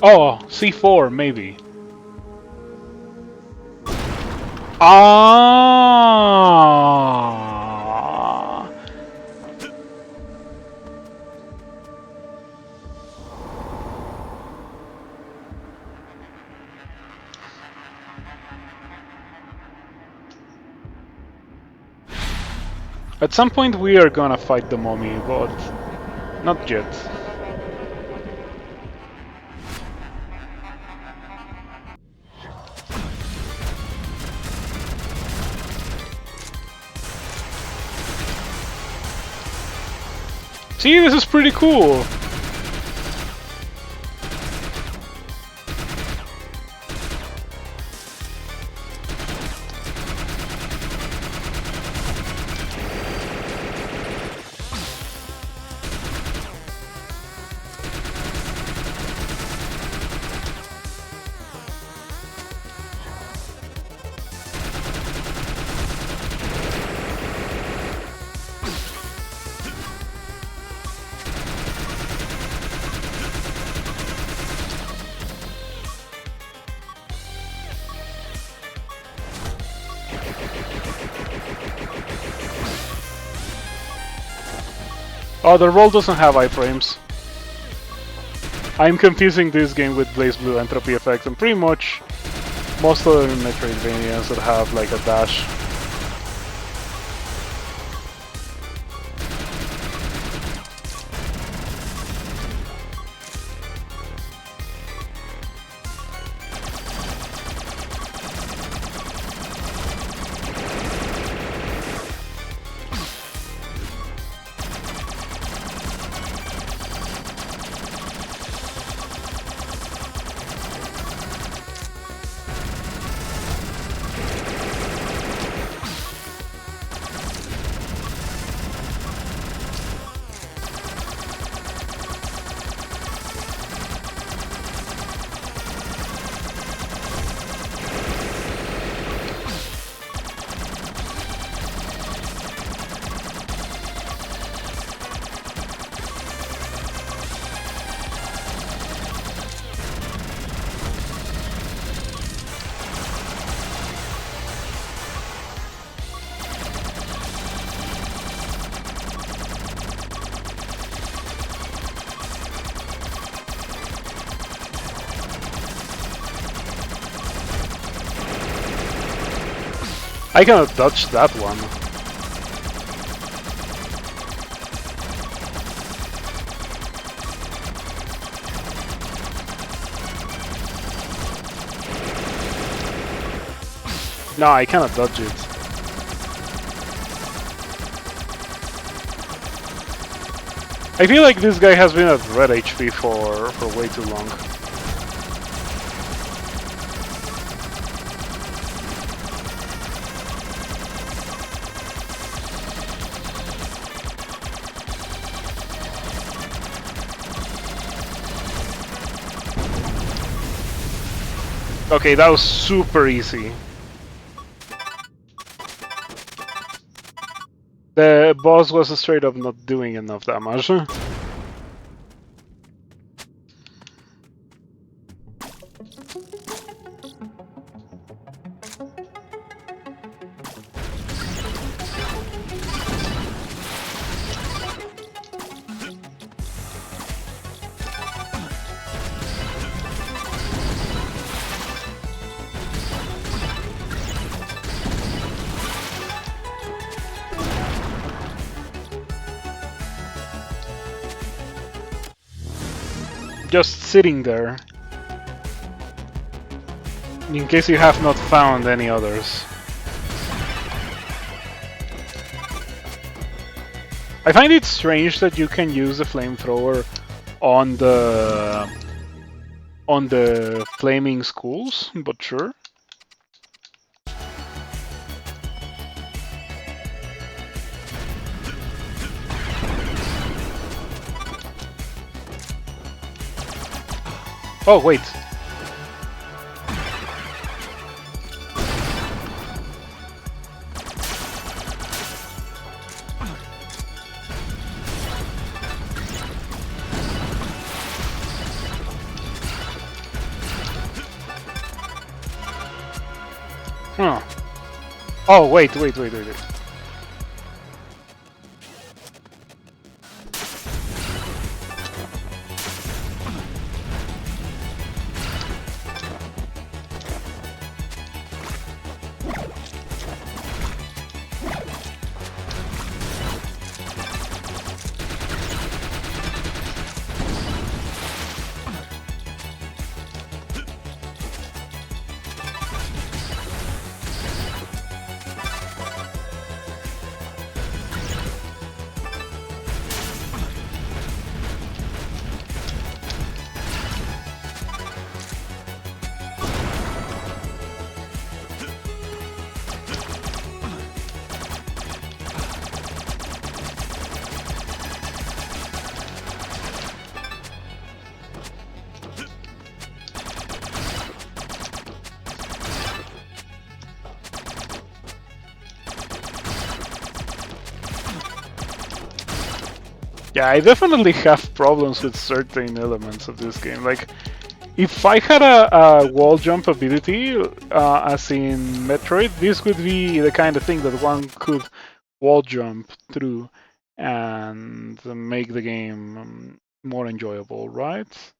Oh, C4, maybe. Ah. At some point we are gonna fight the mummy, but not yet. See, this is pretty cool. Oh, the roll doesn't have iframes. I'm confusing this game with Blaze Blue Entropy Effect, and pretty much most of the Metroidvanias that have like a dash. I cannot dodge that one. No, I cannot dodge it. I feel like this guy has been at red HP for way too long. Okay, that was super easy. The boss was straight up not doing enough damage. just sitting there, in case you have not found any others. I find it strange that you can use the flamethrower on the flaming schools, but sure. Oh wait. Huh. Oh wait. Yeah, I definitely have problems with certain elements of this game. Like, if I had a wall jump ability, as in Metroid, this would be the kind of thing that one could wall jump through and make the game more enjoyable, right?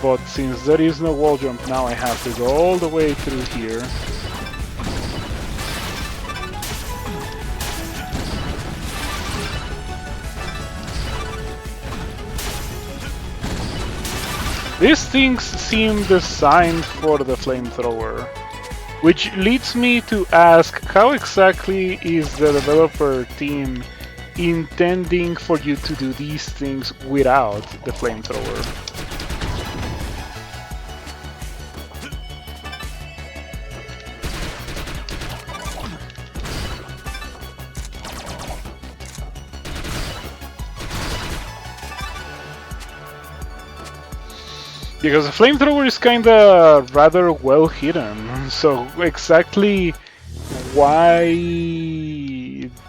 But since there is no wall jump now, I have to go all the way through here. These things seem designed for the flamethrower, which leads me to ask, how exactly is the developer team intending for you to do these things without the flamethrower? Because the flamethrower is kinda rather well hidden, so exactly why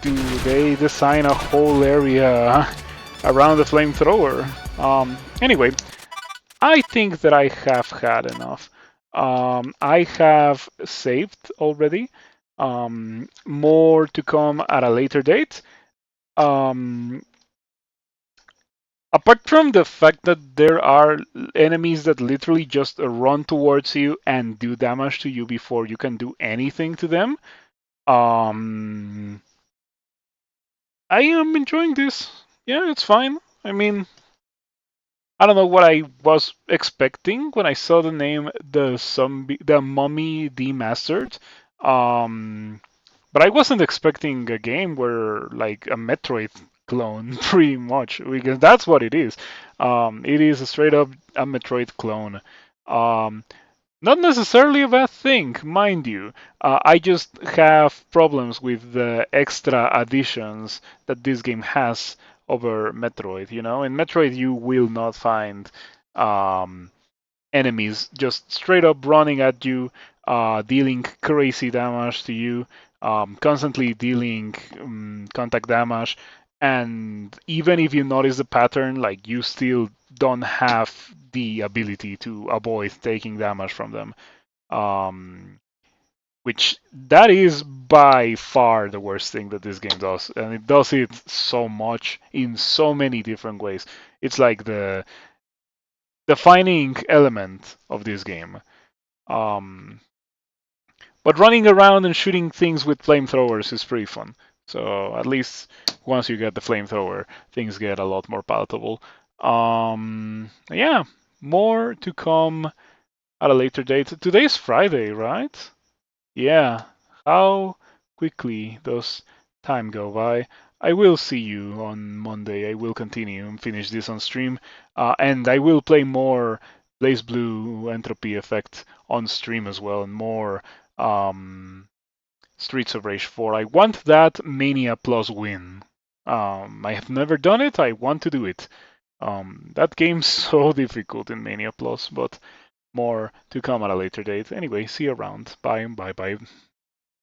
do they design a whole area around the flamethrower? Anyway, I think that I have had enough. I have saved already. More to come at a later date. Um, Apart from the fact that there are enemies that literally just run towards you and do damage to you before you can do anything to them, um, I am enjoying this. Yeah, it's fine. I mean, I don't know what I was expecting when I saw the name the Mummy Demastered. Um, but I wasn't expecting a game where like a Metroid clone, pretty much, because that's what it is. It is a straight up a Metroid clone. Um, Not necessarily a bad thing, mind you. I just have problems with the extra additions that this game has over Metroid. You know, in Metroid you will not find um, enemies just straight up running at you, dealing crazy damage to you, constantly dealing contact damage. And even if you notice the pattern, like you still don't have the ability to avoid taking damage from them. Um, which that is by far the worst thing that this game does, and it does it so much in so many different ways. It's like the defining element of this game. Um, but running around and shooting things with flamethrowers is pretty fun. So at least once you get the flamethrower, things get a lot more palatable. Yeah, more to come at a later date. Today's Friday, right? Yeah. How quickly does time go by? I will see you on Monday. I will continue and finish this on stream. And I will play more Blaze Blue Entropy Effect on stream as well, and more Streets of Rage 4. I want that Mania Plus win. I have never done it. I want to do it. That game's so difficult in Mania Plus, but more to come at a later date. Anyway, see you around. Bye, bye, bye.